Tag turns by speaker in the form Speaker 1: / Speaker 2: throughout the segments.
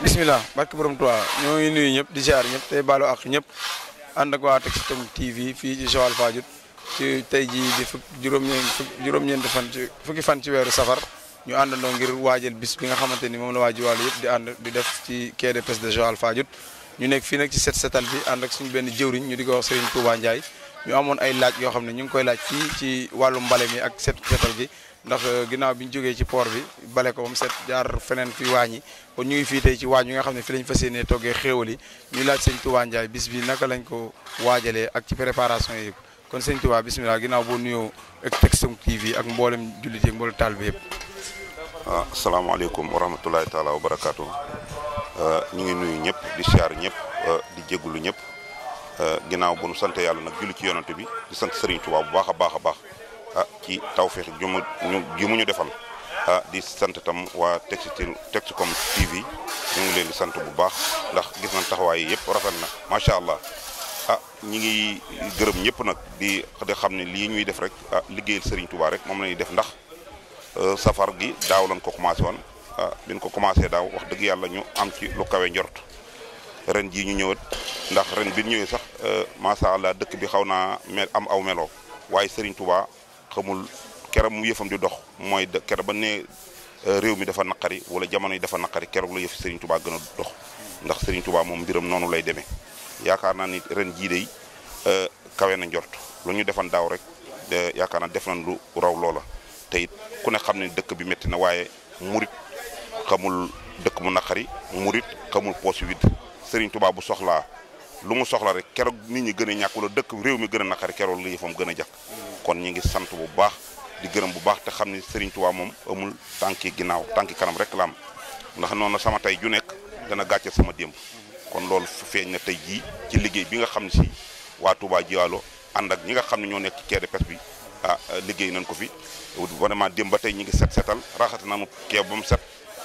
Speaker 1: bismillah barke borom Tuubaa ñoo ngi nuyu ñëpp di ziar ñëpp tey baalu ak ñëpp ànd ak waa Textile TV fii ci Joal Fadiouth ci tey jii di juróom-ñeenti fan ci fukki fan ci weeru safar ñu àndandoo ngir waajal bis bi nga xamante ni moom la waa Joal yëpp di ànd di def ci quai de pêche de Joal Fadiouth ñu nekk fii nag ci set setal bi ànd ak suñu benn jëwriñ ñu di ko wax Serigne Touba Ndiaye ñu amoon ay laaj yoo xam ne ñu ngi koy laaj fii ci wàllu mbale mi ak setal gi ndax ginnaaw bi ñu jógee ci port bi bale ko ba mu set jaar feneen fi waañ yi kon ñu ngi fii tey ci waañ yi nga xam ne fi lañ fas yéenee toggee xéewal yi ñuy laaj sëñ Touba Ndiaye bis bi naka lañ ko waajalee ak ci préparation yi kon sëñ Touba bisimilah ginnaaw boo nuyoo ak Textile TV ak mboolem jullit yi ak mboolem taalibe yëpp.
Speaker 2: waaw asalaamaaleykum wa rahmatulahi taala wa barakaatu ñu ngi nuyu ñëpp di siyaar ñëpp di jégalu ñëpp ginnaaw bu nu sant yàlla nag julli ci yonante bi di sant Serigne Touba bu baax a baax a baax ci tawfeex ju mu ñu defal di sant tam waa Textile TV ñu ngi leen di sant bu baax ndax gis nañ taxawaay yëpp rafet na macha allah ñi ngi gërëm ñëpp nag di xam ne lii ñuy def rek liggéeyal Serigne Touba rek moom la ñuy def ndax safar gi daaw lañ ko commencé woon biñ ko commencé daaw wax dëgg yàlla ñu am ci lu kawe njort ren jii ñu ñëwat ndax ren bi ñëwee sax macha allah dëkk bi xaw naa am aw meloo waaye Serigne Touba xamul keroog mu yëfam di dox mooy keroog ba ne réew mi dafa naqari wala jamono yi dafa naqari keroog la yëf Serigne Touba gën a dox ndax Serigne Touba moom mbiram noonu lay demee yaakaar naa ni ren jii day kawe na njort lu ñu defan daaw rek yaakaar naa def nañ lu raw loola te it ku ne xam ne dëkk bi métti na waaye murit xamul dëkk mu naqari murit xamul poos wi Serigne Touba bu soxlaa lu mu soxla rek keroog nit ñi gën a ñàkk wala dëkk réew mi gën a naqari keroog la yëfam gën a jàkk kon ñi ngi sant bu baax di gërëm bu baax te xam ni Serigne Touba moom amul tànki ginnaaw tànki kanam rek la am ndax noonu sama tey ju nekk dana gàcce sama démb kon loolu feeñ na tey jii ci liggéey bi nga xam ne si waa Touba Jiwaalo ànd ak ñi nga xam ne ñoo nekk ci quai de pêche bi liggéey nañ ko fi vraiment démb ba tey ñi ngi setal raxat nañu quai ba mu set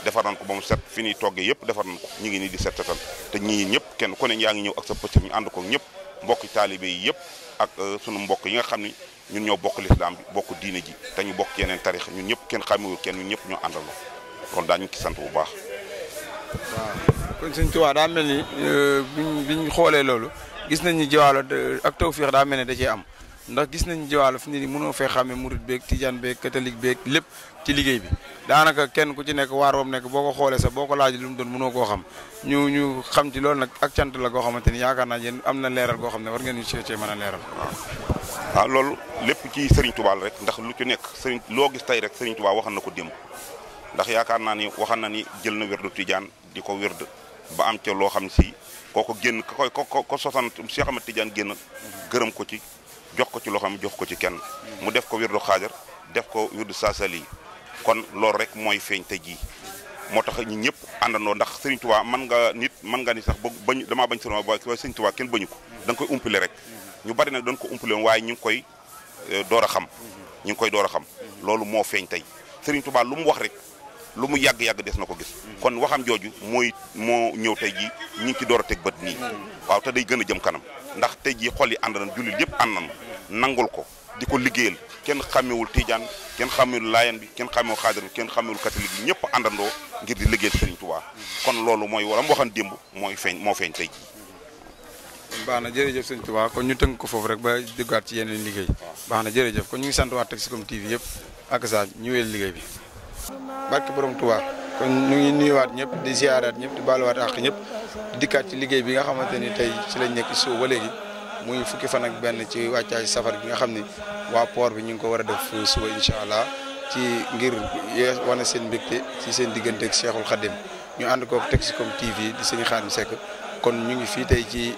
Speaker 2: defar nañ ko ba mu set fi ñuy toggee yëpp defar nañ ko ñu ngi nii di setal te ñii ñëpp kenn ku ne yaa ngi ñëw ak sa pëcc ñu ànd ko ñëpp mbokki taalibe yi yëpp ak sunu mbokk yi nga xam ni ñun ñoo bokk lislaam bi bokk diine ji te ñu bokk yeneen tarix ñun ñëpp kenn xamewul kenn ñun ñëpp ñoo àndaloo kon daañu ci sant bu baax.
Speaker 1: waaw kon sëñ Tuubaa daa mel ni biñ xoolee loolu gis nañ ni Jiwaalo ak tawfeex daa mel ne da cee am ndax gis nañ Jiwaalo fi ni mënoo fee xàmmee murit beeg tijaan beeg catholique beeg lépp ci liggéey bi daanaka kenn ku ci nekk waar wam nekk boo ko xoolee sax boo ko laaj lu mu doon mënoo koo xam ñu xam ci loolu nag ak cant la goo xamante ni yaakaar naa yéen am na leeral goo xam ne war ngeen ñu cee mën a leeral.
Speaker 2: waaw loolu lépp ci Serigne Touba la rek ndax lu ci nekk Serigne loo gis tey rek Serigne Touba waxal na ko démb ndax yaakaar naa ni waxal na ni jël na wérdu tijaan di ko wérd ba am ca loo xam si kooko génn ko sosan Cheikh Ahmed Tidiane génn gërëm ko ci jox ko ci loo xam jox ko ci kenn mu def ko wérdu xaajar def ko wérdu saasali kon loolu rek mooy feeñ tey jii moo tax ñi ñëpp àndandoo ndax Serigne Touba mën nga ni sax bañ damaa bañ Serigne Touba waaye Serigne Touba kenn bañu ko da nga koy umpale rek ñu bari nag dañ ko umpale waaye ñu ngi koy door a xam ñu ngi koy door a xam loolu moo feeñ tey Serigne Touba lu mu wax rek lu mu yàgg-yàgg des na ko gis kon waxam jooju moo ñëw tey jii ñu ngi ci door a teg bët nii waaw te day gën a jëm kanam ndax tey jii xol yi ànd nañ jullit yëpp ànd nañ nangul ko di ko liggéeyal kenn xàmmewul tijaan kenn xàmmewul laayan bi kenn xàmmewul xaadir bi kenn xàmmewul catholique bi ñëpp àndandoo ngir di liggéeyal Serigne Touba kon loolu mooy wala mu waxan démb moo feeñ tey jii.
Speaker 1: baax na jërëjëf sëñ Touba kon ñu tënk ko foofu rek ba duggaat ci yeneen liggéey baax na jërëjëf kon ñu ngi sant waa Textile TV yëpp ak sa ñu wéyal liggéey bi barke borom Touba kon ñu ngi nuyuwaat ñëpp di ziaraat ñëpp di baaluwaat àq ñëpp di dikkaat ci liggéey bi nga xamante ni tey ci lañ nekk suuf ba léegi muy fukki fan ak benn ci wàccaay safar gi nga xam ni waa port bi ñu ngi ko war a def suba incha allah ci ngir wane seen mbégte ci seen diggante ak Cheikhul Khadim ñu ànd ko Textile TV di sëñ Xaadim Seck kon ñu ngi fii tey ci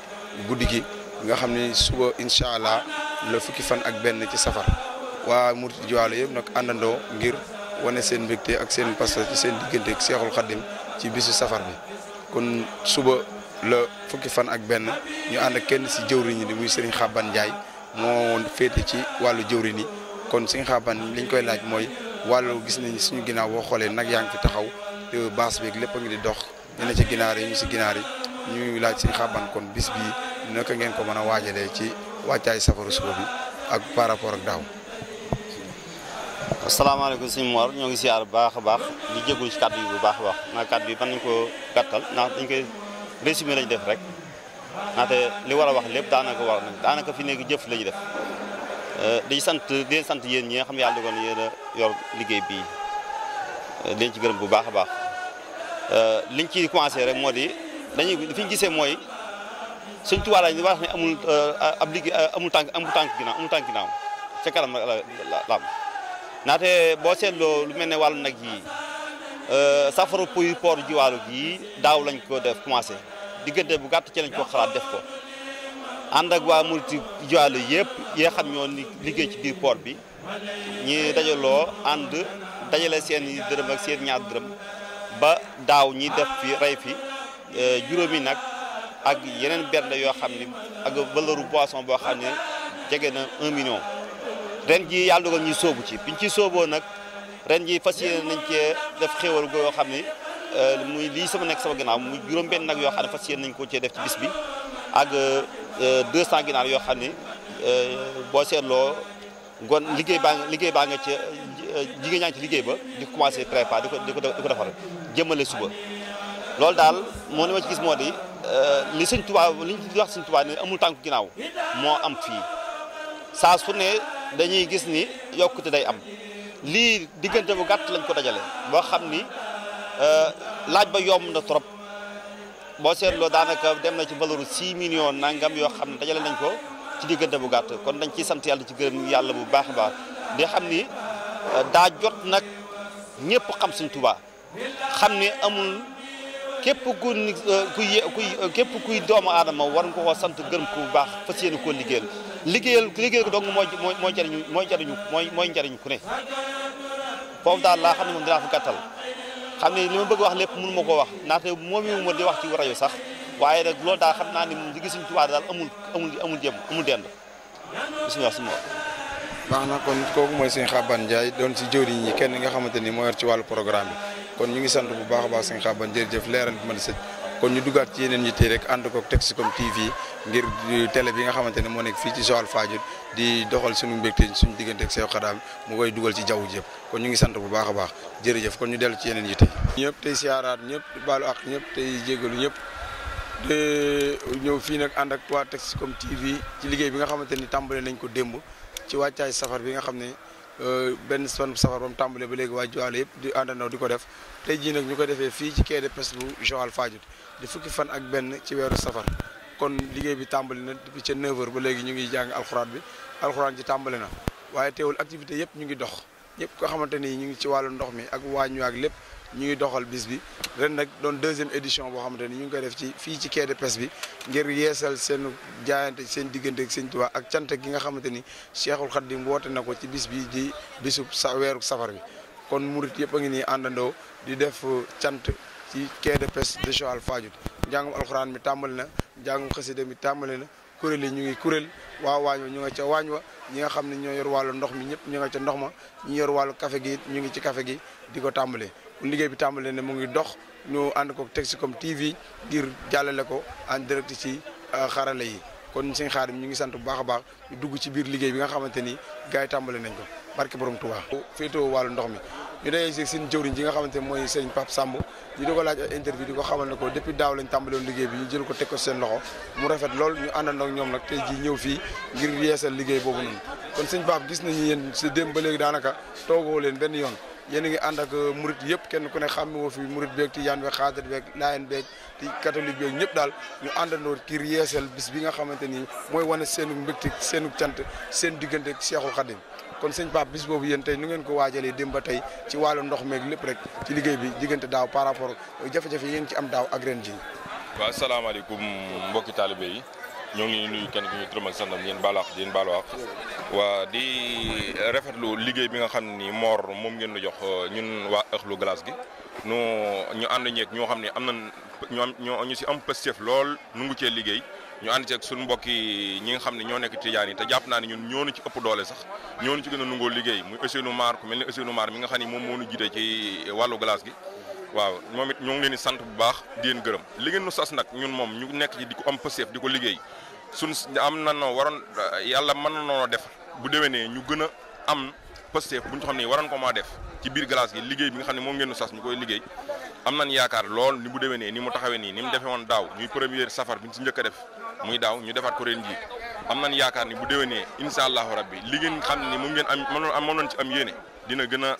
Speaker 1: guddi gi nga xam ne suba incha allah la fukki fan ak benn ci safar waa Mouride Jiwaalo yëpp nag àndandoo ngir wane seen mbégte ak seen pastor ci seen diggante ak Cheikhul Khadim ci bisu safar bi kon suba la fukki fan ak benn ñu ànd ak kenn si jëwriñ yi muy Serigne Xaban Ndiaye moo féete ci wàllu jëwriñ yi kon Serigne Xaban liñ koy laaj mooy wàllu gis nañ suñu ginnaaw boo xoolee nag yaa ngi fi taxaw baas beeg lépp a ngi di dox ñu ne ci ginaar yi ñu si ginaar yi ñuy laaj sëñ Xaban kon bis bii naka ngeen ko mën a waajalee ci wàccaay safaru suba bi ak par rapport ak daaw.
Speaker 3: asalaamaaleykum sëñ Mor ñoo ngi siyaar bu baax a baax di jégalu ci kàddu yi bu baax a baax ndax kàddu yi mën nañu ko gàttal ndax dañ koy résumé lañu def rek ndaxte li war a wax lépp daanaka war nañ daanaka fi nekk jëf lañu def di sant yéen ñi nga xam ne yàlla dogal yéen a yor liggéey bii leen ci gërëm bu baax a baax liñ ci commencé rek moo di dañuy fi ñu gisee mooy Sëñ Tuubaa lañ wax ne amul ab liggéey amul tànk ginnaaw ca kanam la am naate boo seetloo lu mel ne wàllu nag yi safara puy port jiwaalu gi daaw lañ ko def commencé diggante bu gàtt ci lañ ko xalaat def ko ànd ak waa multi jiwaalu yëpp yi nga xam ñoo liggéey ci biir port bi ñi dajaloo ànd dajale seen i dërëm ak seen ñaar dërëm ba daaw ñi def fi rey fi juróomi nag ak yeneen bernde yoo xam ne ak valeur boisson boo xam ne jege na 1 million ren ji yàlla dogal ñuy sóobu ci biñ ci sóoboo nag ren ji fas yéene nañ cee def xéwal yoo xam ne muy lii sama gannaaw muy juróom-benn nag yoo xam ne fas yéene nañ ko cee def ci bis bi ak 200 ginaar yoo xam ne boo seetloo gon liggéey baa nga ca jigéen ñaa ngi ci liggéey ba di commencé préparer di ko defar jëmale suba loolu daal moo li ma ci gis moo di li Sëñ Tuubaa li ñu wax Sëñ Tuubaa ne amul tànku ginnaaw moo am fii saa su ne dañuy gis ni yokkute day am lii diggante bu gàtt lañ ko dajale boo xam ni laaj ba yomb na trop boo seetloo daanaka dem na ci valeur 6 millions nangam yoo xam ne dajale nañ ko ci diggante bu gàtt kon dañ ciy sant yàlla ci gërëm yàlla bu baax a baax di xam ni daa jot nag ñëpp xam Sëñ Tuubaa xam ni amul képp kuy doomu aadama war nga koo sant gërëm ko bu baax fas yéene koo liggéeyal ko dong mooy njariñu ku ne foofu daal laa xam ne moom dinaa fa gàttal xam ne li ma bëgg wax lépp mënu ma koo wax ndaxte moom yi ma di wax ci rajo sax waaye nag loolu daal xam naa ni moom liggéey Sëñ Tuubaa daal amul dend bismillah suma
Speaker 1: baax na kon kooku mooy sëñ Xaban Ndiaye doon si jëwriñ ñi kenn nga xamante ni moo yor ci wàllu programme bi kon ñu ngi sant bu baax a baax sëñ Xaban jërëjëf leeral bi ma di sëj kon ñu duggaat ci yeneen yitte rek ànd ko Texcom TV ngir télé bi nga xamante ne moo nekk fii ci Joal Fadiouth di doxal suñu mbégte suñu diggante ak Seex Xadaam mu koy dugal ci jaww ji yëpp kon ñu ngi sant bu baax a baax jërëjëf kon ñu dellu ci yeneen yitte ñëpp tey siyaaraat ñëpp di baalu ak ñëpp tey jégalu ñëpp de ñëw fii nag ànd ak waa Texcom TV ci liggéey bi nga xamante ni tàmbale nañ ko démb ci wàccaay safar bi nga xam ne benn fan safar ba mu tàmbalee ba léegi waa Joal yëpp di àndandoo di ko def tey jii nag ñu ko defee fii ci quai de pêche bu Joal Fadiouth di fukki fan ak benn ci weeru safar kon liggéey bi tàmbali na depuis ca 9h ba léegi ñu ngi jàng alxuraan ji tàmbali na waaye teewul activité yëpp ñu ngi dox ñëpp ko xamante ni ñu ngi ci wàllu ndox mi ak waañ ak lépp ñu ngi doxal bis bi ren nag doon 2e édition boo xamante ni ñu ngi koy def ci fii ci quai de pêche bi ngir yeesal seen jaayante seen diggante ak Sëñ Tuubaa ak cant gi nga xamante ni Cheikhul Khadim woote na ko ci bis bi di bisub weeru safar bi kon murit yëpp a ngi nii àndandoo di def cant ci quai de pêche de Joal Fadiouth njàngum alxuraan mi tàmbali na njàngum xasida mi tàmbali na kuréel yi ñu ngi kuréel waa waañ wa ñu nga ca waañ wa ñi nga xam ne ñoo yor wàllu ndox mi ñëpp ñu nga ca ndox ma ñi yor wàllu café gi ñu ngi ci café gi di ko tàmbalee liggéey bi tàmbalee ne mu ngi dox ñu ànd ko Texcom TV ngir jàllale ko en direct ci xarala yi kon sëñ Xaadim ñu ngi sant bu baax a baax ñu dugg ci biir liggéey bi nga xamante ni gars yi tàmbale nañ ko barke borom Tuubaa féetoo wàllu ndox mi ñu dayee si seen jëwriñ ji nga xamante ne mooy sëñ Pape Samb ñu di ko laaj ay interview di ko xamal ne ko depuis daaw lañ tàmbale woon liggéey bi ñu jël ko teg ko seen loxo mu rafet lool ñu àndandoo ak ñoom nag tey jii ñëw fii ngir yeesal liggéey boobu noonu kon sëñ Pape gis nañu yéen si démb ba léegi daanaka toogoo leen benn yoon yéen a ngi ànd ak murit yëpp kenn ku ne xàmme woo fi murit beeg tijaan beeg xaadir beeg laayeen beeg ti catholique beeg ñëpp daal ñu àndandoo ngir yeesal bis bi nga xamante ni mooy wane seenu mbégte seenu cant seen diggante ak Cheikhul Khadim kon sëñ Pape bis boobu yéen tey nu ngeen ko waajalee démb ba tey ci wàllu ndox meeg lépp rek ci liggéey bi diggante daaw par rapport jafe-jafe yi ngeen ci am daaw ak ren ji.
Speaker 4: waaw asalaamaaleykum mbokki taalibe yi ñoo ngi nuyu kenn ku ñu turam ak santam yéen baalu àq di leen baalu àq waa di rafetlu liggéey bi nga xam ne nii Mor moom ngeen di jox ñun waa Euhlou Glace gi ñu ànd ñeeg ñoo xam ne am nañ ñu si am pëstef lool nu ngu cee liggéey ñu ànd ceeg suñu mbokk yi ñi nga xam ne ñoo nekk tijaan yi te jàpp naa ne ñun ñoonu ci ëpp doole sax ñoonu ci gën a nungoo liggéey muy Ousseynou Mar ku mel ni Ousseynou Mar mi nga xam ne moom moo ñu jiite ci wàllu glace gi waaw moom it ñoo ngi leen di sant bu baax di leen gërëm li ngeen nu sas nag ñun moom ñu nekk ci di ko am pëseef di ko liggéey suñ am na noo waroon yàlla mën na noo def bu déwénee ñu gën a am pëseef bu ñu xam ne waroon ko maa def ci biir glace gi liggéey bi nga xam ne moom ngeen nu sas ñu koy liggéey am nañ yaakaar lool ni bu déwénee ni mu taxawee nii ni mu defee woon daaw ñuy première safar bi ñu si njëkk a def muy daaw ñu defaat ko ren ji am nañ yaakaar ni bu déwénee incha allahu rabbi li ngeen xam ne moom ngeen am mënoon ci am yéene dina gën a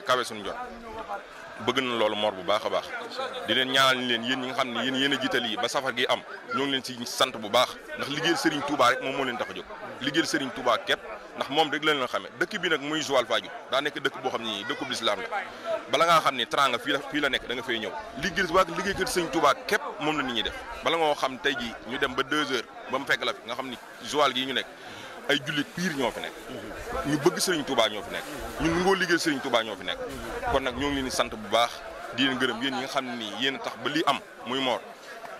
Speaker 4: kawe suñu jot bëgg na loolu Mor bu baax a baax di leen ñaanal ni leen yéen ñi nga xam ne yéen a jiital yi ba safar gi am ñoo ngi leen ci sant bu baax ndax liggéeyal Serigne Touba rek moom moo leen tax a jóg liggéeyal Serigne Touba képp ndax moom rek lañ leen xamee dëkk bi nag muy Joal Fadiouth daa nekk dëkk boo xam ne dëkkub lislaam la bala ngaa xam ne teranga fii la nekk da nga fay ñëw liggéeykat Serigne Touba képp moom la nit ñi def bala nga xam tey ji ñu dem ba 2 heures ba mu fekk la fi nga xam ni Joal gii ñu nekk ay jullit piir ñoo fi nekk ñu bëgg Serigne Touba ñoo fi nekk ñun ngoo liggéeyal Serigne Touba ñoo fi nekk kon nag ñoo ngi leen di sant bu baax di leen gërëm yéen ñi nga xam ne nii yéen a tax ba lii am muy Mor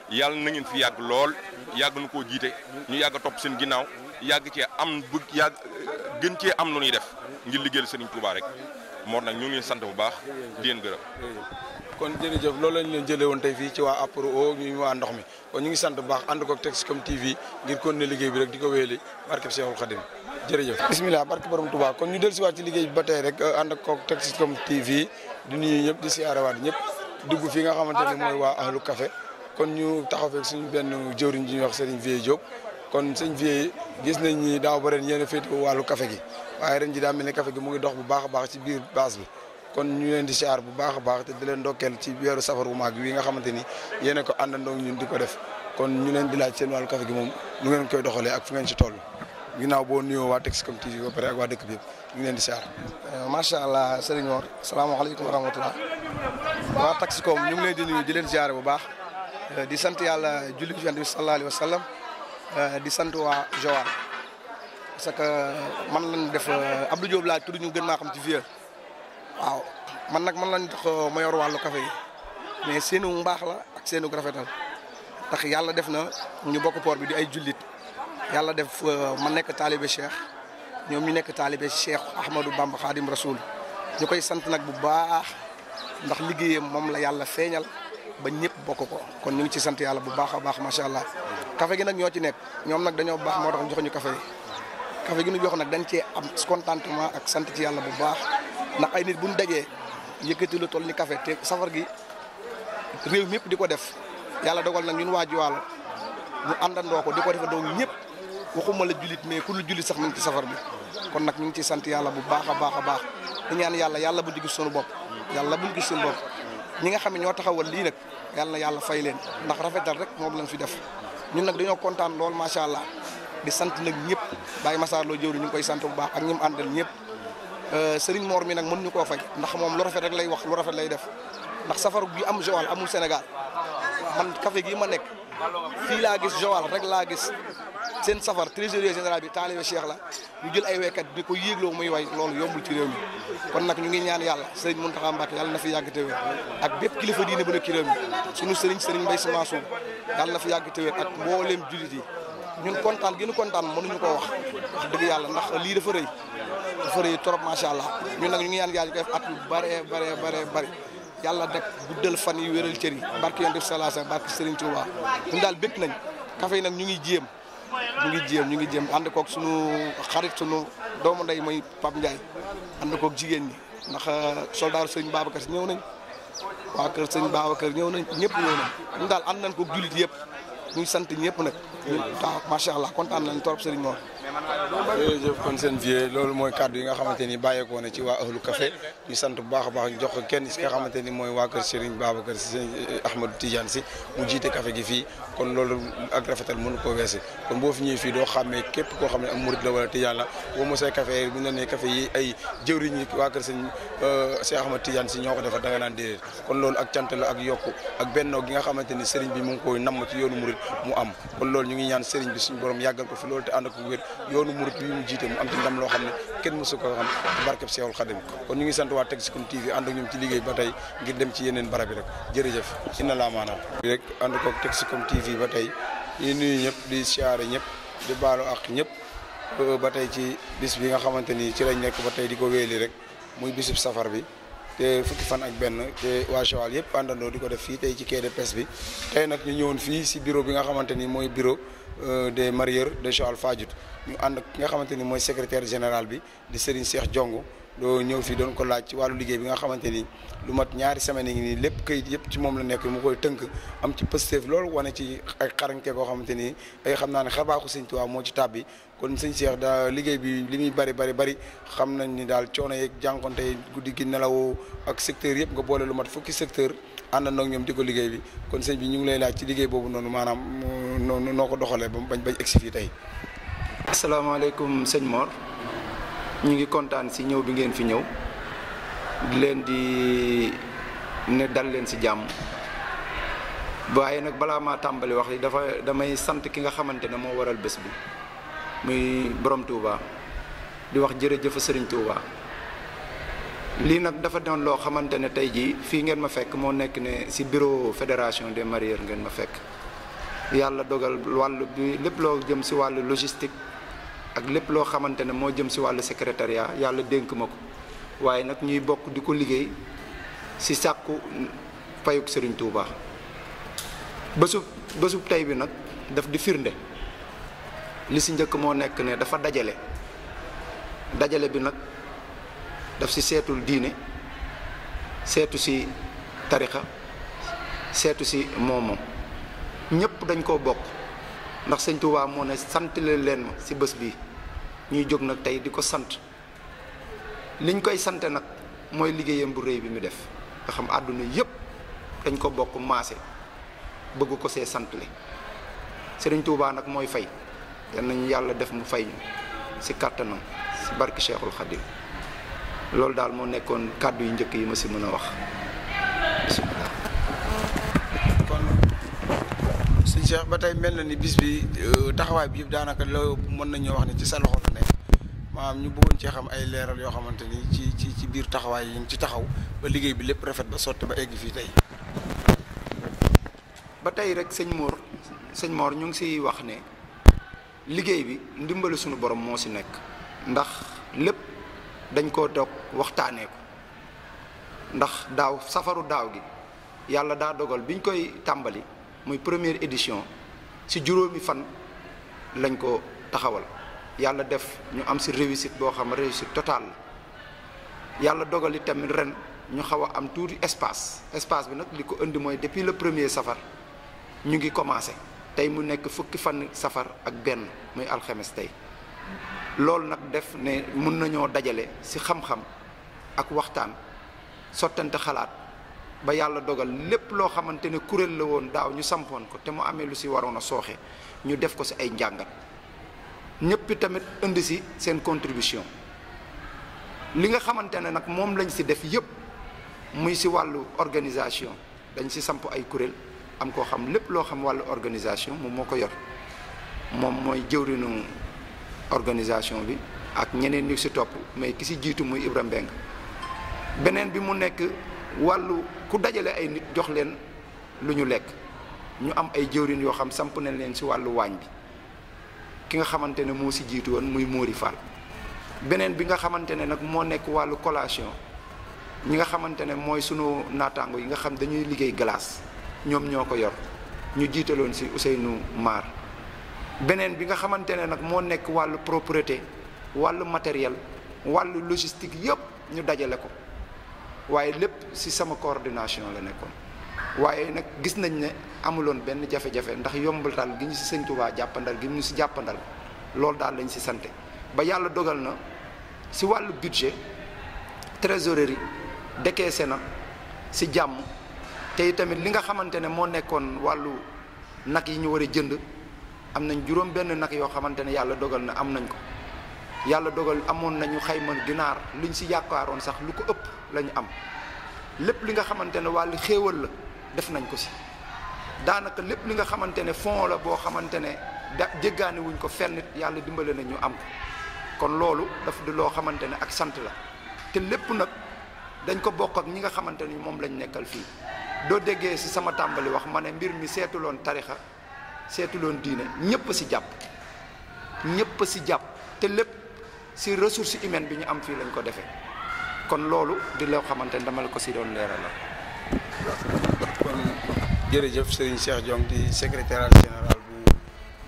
Speaker 4: yàlla na ngeen fi yàgg lool yàgg na koo jiite ñu yàgg a topp seen ginnaaw yàgg cee am bëgg yàgg gën cee am lu ñuy def ngir liggéeyal Serigne Touba rek Mor nag ñoo ngi leen sant bu baax di leen gërëm.
Speaker 1: kon jërëjëf loolu lañ leen jëlee woon tey fii ci waa APRO ñu waa ndox mi kon ñu ngi sant bu baax ànd ko Texcom TV ngir continuer liggéey bi rek di ko wéyale barkeb Cheikhul Khadim jërëjëf bismillah barke borom Touba kon ñu del si waat ci liggéey bi ba tey rek ànd ko Texcom TV di nuyu ñëpp di siyaarewaat ñëpp dugg fi nga xamante ne mooy waa ahlu café kon ñu taxaw fekk suñu benn jëwriñ ji ñuy wax Serigne Vieux Diop kon sëñ Vieux gis nañ ni daaw ba ren yéen a féete wàllu café gi waaye ren ji daa mel ni café gi mu ngi dox bu baax a baax ci biir base bi kon ñu leen di siyaar bu baax a baax te di leen ndokkeel ci weeru safar bu mag wi nga xamante ni yéen a ko àndandoo ñun di ko def kon ñu leen di laaj seen wàllu café gi moom nu ngeen koy doxalee ak fu ngeen ci toll ginnaaw boo nuyoo waa Texcom TV ba pare ak waa dëkk bi yëpp ñu ngi leen di siyaar.
Speaker 5: macha allah Serigne Mor salaamaaleykum wa rahmatulah waa Texcom ñu ngi leen di nuyu di leen siyaare bu baax di sant yàlla julli ci Yonent bi sallallahu alayhi wa sallam di sant waa Joal parce que man lañ def Abdou Diop laa tudd ñu gën maa xam ci Vieux waaw man nag man lañ tax ma yor wàllu café yi mais seenu mbaax la ak seenu rafetal ndax yàlla def na ñu bokk port bi di ay jullit yàlla def ma nekk taalibe Cheikh ñoom ñu nekk taalibe Cheikh Ahmadou Bamba Khadim Rasoul ñu koy sant nag bu baax ndax liggéeyam moom la yàlla feeñal ba ñëpp bokk ko kon ñu ngi ci sant yàlla bu baax a baax macha allah. café gi nag ñoo ci nekk ñoom nag dañoo baax moo tax ñu jox ñu café yi café gi ñu jox nag dañ cee am contentement ak sant ci yàlla bu baax ndax ay nit bu ñu dajee yëkkati lu toll ni café te safar gi réew mi yëpp di ko def yàlla dogal nag ñun waa Joal ñu àndandoo ko di ko defandoo ñëpp waxuma la jullit mais ku lu jullit sax mu ngi ci safar bi kon nag ñu ngi ciy sant yàlla bu baax a baax a baax di ñaan yàlla buñ ci gis suñu bopp yàlla buñ gis suñu bopp ñi nga xam ne ñoo taxawal lii nag yàlla fay leen ndax rafetal rek moom lañ fi def ñun nag dañoo kontaan lool macha allah di sant nag ñëpp Baye Massar Lo jëwri ñu ngi koy sant bu baax ak ñi mu àndal ñëpp Serigne Mor mi nag mënuñu koo fay ndax moom lu rafet rek lay wax lu rafet lay def ndax safar bi am Joal amul Sénégal man café gi ma nekk fii laa gis Joal rek laa gis seen safar trésorier général bi taalibe Cheikh la ñu jël ay waykat di ko yéegloo muy way loolu yombul ci réew mi kon nag ñu ngi ñaan yàlla Serigne Mountakha Mbacké yàlla na fi yàgg te wér ak bépp kilifa diine bu nekk ci réew mi suñu Serigne Mbaye Sy Mansour yàlla na fi yàgg te wér ak mbooleem jullit yi ñun kontaan gënu kontaan mënuñu koo wax dëgg yàlla ndax lii dafa rëy trop macha allah ñun nag ñu ngi ñaan yàlla ñu koy def at yu bare yàlla rek guddal fan yi wéral cër yi barke Yonent bi sallallahu alayhi wasallam barke Serigne Touba ñun daal bëgg nañ café yi nag ñu ngi jéem ànd koog suñu xarit suñu doomu ndey mooy Pape Ndiaye ànd koog jigéen ñi ndax soldaaru Serigne Babacar si ñëw nañ waa kër Serigne Babacar ñëw nañ ñëpp ñëw nañ ñun daal ànd nañ koog jullit yëpp ñu sant ñëpp nag waaw macha allah kontaan nañ trop Serigne Mor.
Speaker 1: jërëjëf kon seen Vieux loolu mooy kàddu yi nga xamante ni bàyyeekoo na ci waa ahlu café ñu sant bu baax a baax ñu jox ko kenn si nga xamante ni mooy waa kër Serigne Babacar si Ahmadou Tidiane si mu jiite café gi fii kon loolu ak rafetal mënu koo weese kon boo fi ñëwee fii doo xàmmee képp koo xam ne am murit la wala Tidiane la boo mosee café bu ñu la nee café yi ay jëwriñ yi waa kër Serigne Cheikh Ahmadou Tidiane si ñoo ko defar da nga naan déedéet kon loolu ak cant la ak yokku ak bennoo gi nga xamante ni Serigne bi mu ngi koy namm ci yoonu murit mu am kon loolu ñu ngi ñaan Serigne bi suñu borom yàggal ko fi loolu te ànd ak wér yoonu murit bi mu jiite mu am ci ndam loo xam ne kenn mësu ko xam ci barkeb Seexul Xadim kon ñu ngi sant waa Texcom TV ànd ak ñoom ci liggéey ba tey ngir dem ci yeneen barab yi rek jërëjëf inna laa maanaam rek ànd ko Texcom TV ba tey ñu nuyu ñëpp di siyaare ñëpp di baalu ak ñëpp ba tey ci bis bi nga xamante ni ci lañ nekk ba tey di ko wéeli rek muy bisub safar bi te fukki fan ak benn te waa Joal yëpp àndandoo di ko def fii tey ci quai de pêche bi tey nag ñu ñëwoon fii si bureau bi nga xamante ni mooy bureau des mareyeurs de Joal Fadiouth ñu ànd ak ki nga xamante ni mooy secrétaire général bi di Serigne Cheikh Diongo doo ñëw fii doon ko laaj ci wàllu liggéey bi nga xamante ni lu mat ñaari semaine yi nii lépp kayit yëpp ci moom la nekk mu koy tënk am ci pësteef loolu wane ci ay xarañte koo xamante ni ay xam naa ne xabaaxu sëñ Tuubaa moo ci tàbbi kon sëñ Cheikh da liggéey bi li muy bari xam nañ ni daal coono yeeg jànkonte guddi gi nelawoo ak secteur yëpp nga boole lu mat fukki secteur àndandoo ak ñoom di ko liggéey bi kon sëñ bi ñu ngi lay laaj ci liggéey boobu noonu maanaam noo ko doxalee ba bañ egsi fii tey.
Speaker 6: asalaamaaleykum sëñ Mor ñu ngi kontaan si ñëw bi ngeen fi ñëw di leen di ne dal leen si jàmm waaye nag balaa maa tàmbali wax yi damay sant ki nga xamante ne moo waral bés bi muy borom Touba di wax jërëjëf Serigne Touba lii nag dafa doon loo xamante ne tey jii fii ngeen ma fekk moo nekk ne si bureau fédération des mareyeurs ngeen ma fekk yàlla dogal wàllu bi lépp loo jëm si wàllu logistique ak lépp loo xamante ne moo jëm si wàllu secrétariat yàlla dénk ma ko waaye nag ñuy bokk di ko liggéey si sàkku payuk Serigne Touba bésub tey bi nag daf di firnde li si njëkk moo nekk ne dafa dajale bi nag daf si seetul diine seetu si tarixa seetu si moomoom ñëpp dañ koo bokk ndax sëñ Touba moo ne sant leen ma si bés bi ñuy jóg nag tey di ko sant liñ koy sante nag mooy liggéeyam bu rëy bi mu def nga xam àdduna yëpp dañ ko bokk maase bëgg ko see santle sëriñ Touba nag mooy fay yal nañu yàlla def mu fay ñu si kàttanam si barki Cheikhul Khadim loolu daal moo nekkoon kàddu yu njëkk yi ma si mën a wax bismillah.
Speaker 1: sëñ Cheikh ba tey mel na ni bis bi taxawaay bi yëpp daanaka loo mën nañoo wax ne ci sa loxo la nekk maanaam ñu bëggoon cee xam ay leeral yoo xamante ni ci biir taxawaay yi ñu ci taxaw ba liggéey bi lépp rafet ba sotti ba egg fii tey.
Speaker 6: ba tey rek sëñ Mor ñu ngi siy wax ne liggéey bi ndimbalu suñu borom moo si nekk ndax lépp dañ koo toog waxtaanee ko ndax safaru daaw gi yàlla daa dogal biñ koy tàmbali. muy première édition ci juróomi fan lañ ko taxawal yàlla def ñu am ci réussite boo xam réussite totale yàlla dogal tamit ren ñu xaw a am tuuti espace bi nag li ko indi mooy depuis le premier safar ñu ngi commencé tey mu nekk fukki fan safar ak benn muy alxames tey loolu nag def ne mun nañoo dajale ci xam-xam ak waxtaan sottante xalaat ba yàlla dogal lépp loo xamante ne kuréel la woon daaw ñu sampoon ko te mu amee lu si waroon a sooxe ñu def ko si ay njàngat ñëpp tamit indi si seen contribution li nga xamante ne nag moom lañ si def yëpp muy si wàllu organisation dañ si samp ay kuréel am koo xam lépp loo xam wàllu organisation moom moo ko yor moom mooy jëwrinu organisation bi ak ñeneen ñu si topp mais ki si jiitu muy Ibrahima Mbeng beneen bi mu nekk wàllu ku dajale ay nit jox leen lu ñu lekk ñu am ay jëwrin yoo xam samp nañ leen si wàllu waañ bi ki nga xamante ne moo si jiitu woon muy Mori Fall beneen bi nga xamante ne nag moo nekk wàllu collation ñi nga xamante ne mooy sunu naataango yi nga xam dañuy liggéey glace ñoom ñoo ko yor ñu jiitaloon si Ousseynou Mar beneen bi nga xamante ne nag moo nekk wàllu propreté wàllu matériel wàllu logistique yëpp ñu dajale ko waaye lépp ci sama coordination la nekkoon waaye nag gis nañ ne amuloon benn jafe-jafe ndax yombalal gi ñu ci sëñ Touba jàppandal gi ñu ci jàppandal loolu daal lañ ci sante ba yàlla dogal na ci wàllu budget trésorerie décaissé na ci jàmm te tamit li nga xamante ne moo nekkoon wàllu nag yi ñu war a jënd am nañ juróom benn nag yoo xamante ne yàlla dogal na am nañ ko yàlla dogal amoon nañu xayma ginaar luñ ci yaakaaroon sax lu ko ëpp lañu am lépp li nga xamante ne wàllu xéewal la def nañ ko ci daanaka lépp li nga xamante ne fond la boo xamante ne jéggaane wuñ ko fenn yàlla dimbale na ñu am ko kon loolu daf di loo xamante ne ak sant la te lépp nag dañ ko bokk ak ñi nga xamante ni moom lañ nekkal fii doo déggee ci sama tàmbali wax ma ne mbir mi seetuloon tarixa seetuloon diine ñépp ci jàpp te lépp ci ressource humaine bi ñu am fii lañ ko defee kon loolu di loo xamante ne dama la ko si doon leeral la.
Speaker 1: kon jërëjëf Serigne Cheikh Diong di secrétaire général bu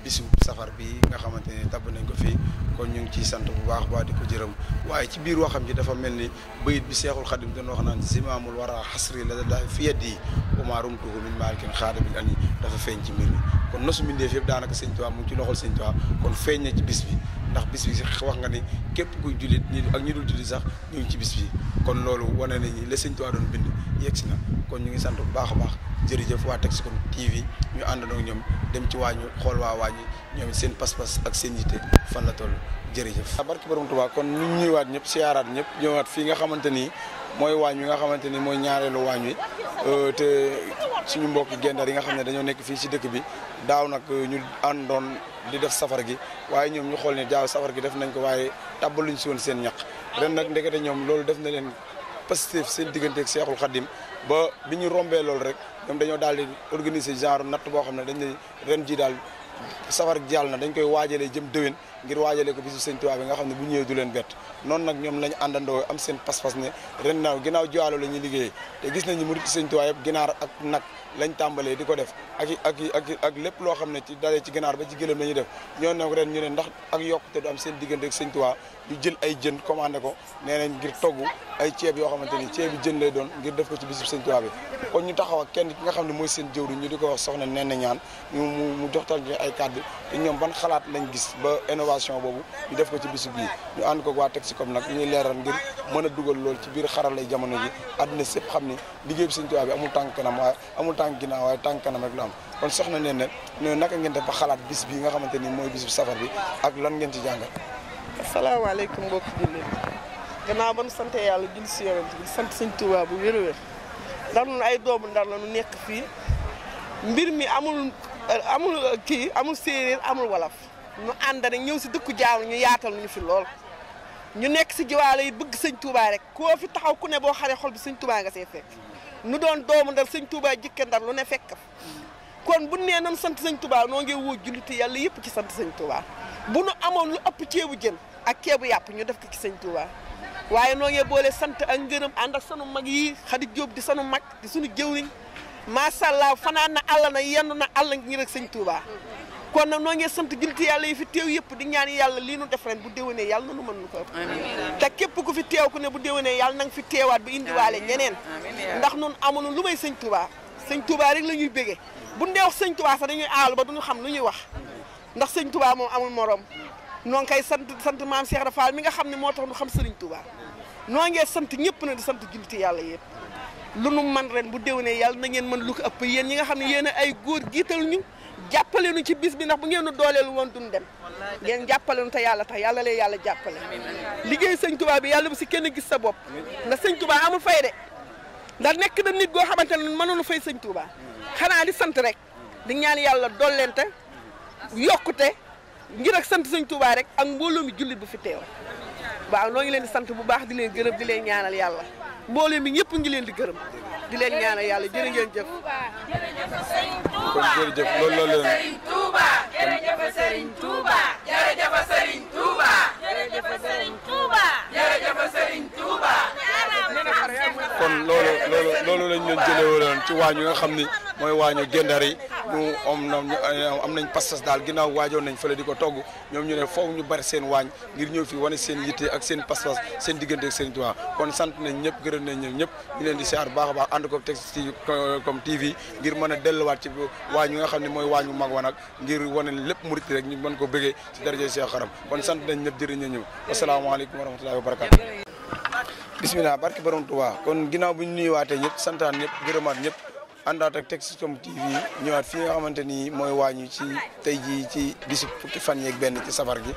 Speaker 1: bisu safar bi nga xamante ne tabb nañ ko fii kon ñu ngi ciy sant bu baax di ko jërëm waaye ci biir waxam ji dafa mel ni bayit bi Seexul Xadim doon wax naan zimaamul wara xasri la da fi yeddi umaarum tuuxu min maalikin xaadabil ani dafa feeñ ci mbir mi kon nosu mbindeef yëpp daanaka Sëñ Tuubaa mu ngi ci loxol Sëñ Tuubaa kon feeñ na ci bis bi ndax bis bi wax nga ni képp kuy jullit ñi ak ñi dul jullit sax ñu ngi ci bis bi kon loolu wane nañu la Sëñ Tuubaa doon bind yegg si na kon ñu ngi sant bu baax a baax jërëjëf waa Texcom TV ñu àndandoo ñoom dem ci waañu xool waa waañu ñoom seen pas-pas ak seen yitte fan la toll jërëjëf. barki borom Tuubaa kon ñu ñëwaat ñëpp siyaaraat ñëpp ñëwaat fii nga xamante ni mooy waañ wi nga xamante ni mooy ñaareelu waañ wi te suñu mbokki gendar yi nga xam ne dañoo nekk fii ci dëkk bi daaw nag ñu àndoon di def safar gi waaye ñoom ñu xool ne daaw safar gi def nañ ko waaye tàbbaluñ si woon seen ñaq ren nag ndekete ñoom loolu def na leen positif seen digganteeg Seexul Xaddim ba bi ñu rombee loolu rek ñoom dañoo daal di organiser genre natt boo xam ne dañ ne ren ji daal safar jàll na dañ koy waajalee jëm déwén ngir waajalee ko bisu Sëñ Tuubaa bi nga xam ne bu ñëwee du leen bett noonu nag ñoom lañ àndandoo am seen pas-pas ne ren naaw ginnaaw jiwaalo la ñuy liggéeyee te gis nañ ni murit Sëñ Tuubaa yëpp ginaar ak nag lañ tàmbalee di ko def ak lépp loo xam ne ci dalee ci ginaar ba ci gëlëm la ñuy def ñoo nag ren ñu ne ndax ak yokkute du am seen diggante ak Sëñ Tuubaa ñu jël ay jën commandé ko nee nañ ngir togg ay ceeb yoo xamante ni ceebi jën lay doon ngir def ko ci bisu Sëñ Tuubaa bi kon ñu taxaw ak kenn ki nga xam ne mooy seen jëwriñ ñu di ko wax soxna Nene Ñaan mu joxtal ñu ay kàddu te ñoom ban xalaat lañ gis ba innovation boobu ñu def ko ci bisu bii ñu ànd ko waa Texcom nag ñuy leeral ngir mën a dugal lool ci biir xaralay jamono ji àdduna sépp xam ni liggéey bi Sëñ Tuubaa bi amul tànk kanam waaye amul tànk ginnaaw waaye tànk kanam rek la am kon soxna Nene ne naka ngeen def ba xalaat bis bi nga xamante ni mooy bisu safar bi ak lan ngeen ci jàngal.
Speaker 7: asalaamaaleykum mbokk jullit gannaaw ba nu sante yàlla julli si yonent bi sant Sëñ Tuubaa bu wér-wér ndax ñun ay doomu Ndar la nu nekk fii mbir mi amul séeréer amul wolof ñu ànd rek ñëw si dëkku jaamu ñu yaatal ñu fi lool ñu nekk si jiwaalo yi bëgg Sëñ Tuubaa rek koo fi taxaw ku ne boo xaree xol bi Sëñ Tuubaa nga see fekk nu doon doomu Ndar Sëñ Tuubaa jikke Ndar lu ne fekk kon bu nee nan sant Sëñ Tuubaa noo ngi woo julliti yàlla yëpp ci sant Sëñ Tuubaa bu nu amoon lu ëpp ceebu jën ak ceebu yàpp ñu def ko ci Sëñ Tuubaa waaye noo ngi boole sant ak ngërëm ànd ak sunu mag yi Xadi Jóob di sunu mag di sunu jëwriñ macha allah fanaan na àll na yendu na àll ngir ak Sëñ Tuubaa kon nag noo ngi sant julliti yàlla yi fi teew yëpp di ñaan yàlla lii nu def ren bu déwénee yàlla na nu mën nu ko ëpp te képp ku fi teew ku ne bu déwénee yàlla na nga fi teewaat ba indiwaale ñeneen ndax nun amuñu lu may Sëñ Tuubaa Sëñ Tuubaa rek la ñuy bégee bu ndee wax Sëñ Tuubaa sax dañuy aalu ba duñu xam lu ñuy wax ndax Sëñ Tuubaa moom amul morom noo ngi koy sant maam Cheikh Rafal mi nga xam ne moo tax nu xam Sëriñ Tuubaa noo ngee sant ñëpp na di sant julliti yàlla yëpp lu nu man ren bu déwénee yàlla na ngeen mën lu ko ëpp yéen ñi nga xam ne yéen ay góor jiital ñu jàppale nu ci bis bi ndax bu ngeen nu dooleelu woon duñ dem ngeen jàppale nu te yàlla tax yàlla lay yàlla jàppale liggéey Sëñ Tuubaa bi yàlla bu si kenn gis sa bopp ndax Sëñ Tuubaa amul fay de ndax nekk na nit goo xamante ne mënoonu fay Sëñ Tuubaa xanaa di sant rek di ñaan yàlla dollente yokkute ngir ak sant Sëñ Tuubaa rek ak mbooloo mi jullit bu fi teew waaw noo ngi leen di sant bu baax di leen gërëm di leen ñaanal yàlla mbooloo mi ñëpp ngi leen di gërëm di leen ñaanal yàlla jërë ngeen jëf.
Speaker 1: kon jërëjëf loolu la leen.
Speaker 8: jërëjëf Sëriñ Tuuba jërëjëf Sëriñ Tuuba jërëjëf Sëriñ Tuuba jërëjëf Sëriñ Tuuba.
Speaker 1: kon loolu lañ leen jëlee woon ci waañ nga xam ni mooy waañu gendar yi ñu am nañ pastas daal ginnaaw waajoon nañ fële di ko togg ñoom ñu ne foofu ñu bari seen waañ ngir ñëw fi wane seen yitte ak seen pastas seen diggante ak Sëriñ Tuubaa kon sant nañ ñëpp gërëm nañ ñëpp ñu leen di siyaar baax a baax ànd ko Texcom TV ngir mën a delluwaat ci waañ nga xam ne mooy waañu mag wa nag ngir wane lépp murit rek ñu mën ko bëggee ci daraja Cheikh Xaram kon sant nañ ñëpp jërë ñëw asalaamaaleykum wa rahmatullahi wa barakatu bismillah barki borom Tuubaa kon ginnaaw bu ñu nuyuwaatee ñëpp santaan ñëpp gërëmaat ñëpp àndaat ak Texcom TV ñëwaat fi nga xamante ni mooy waañu ci tey jii ci bisu fukki fan yeeg benn ci safar gi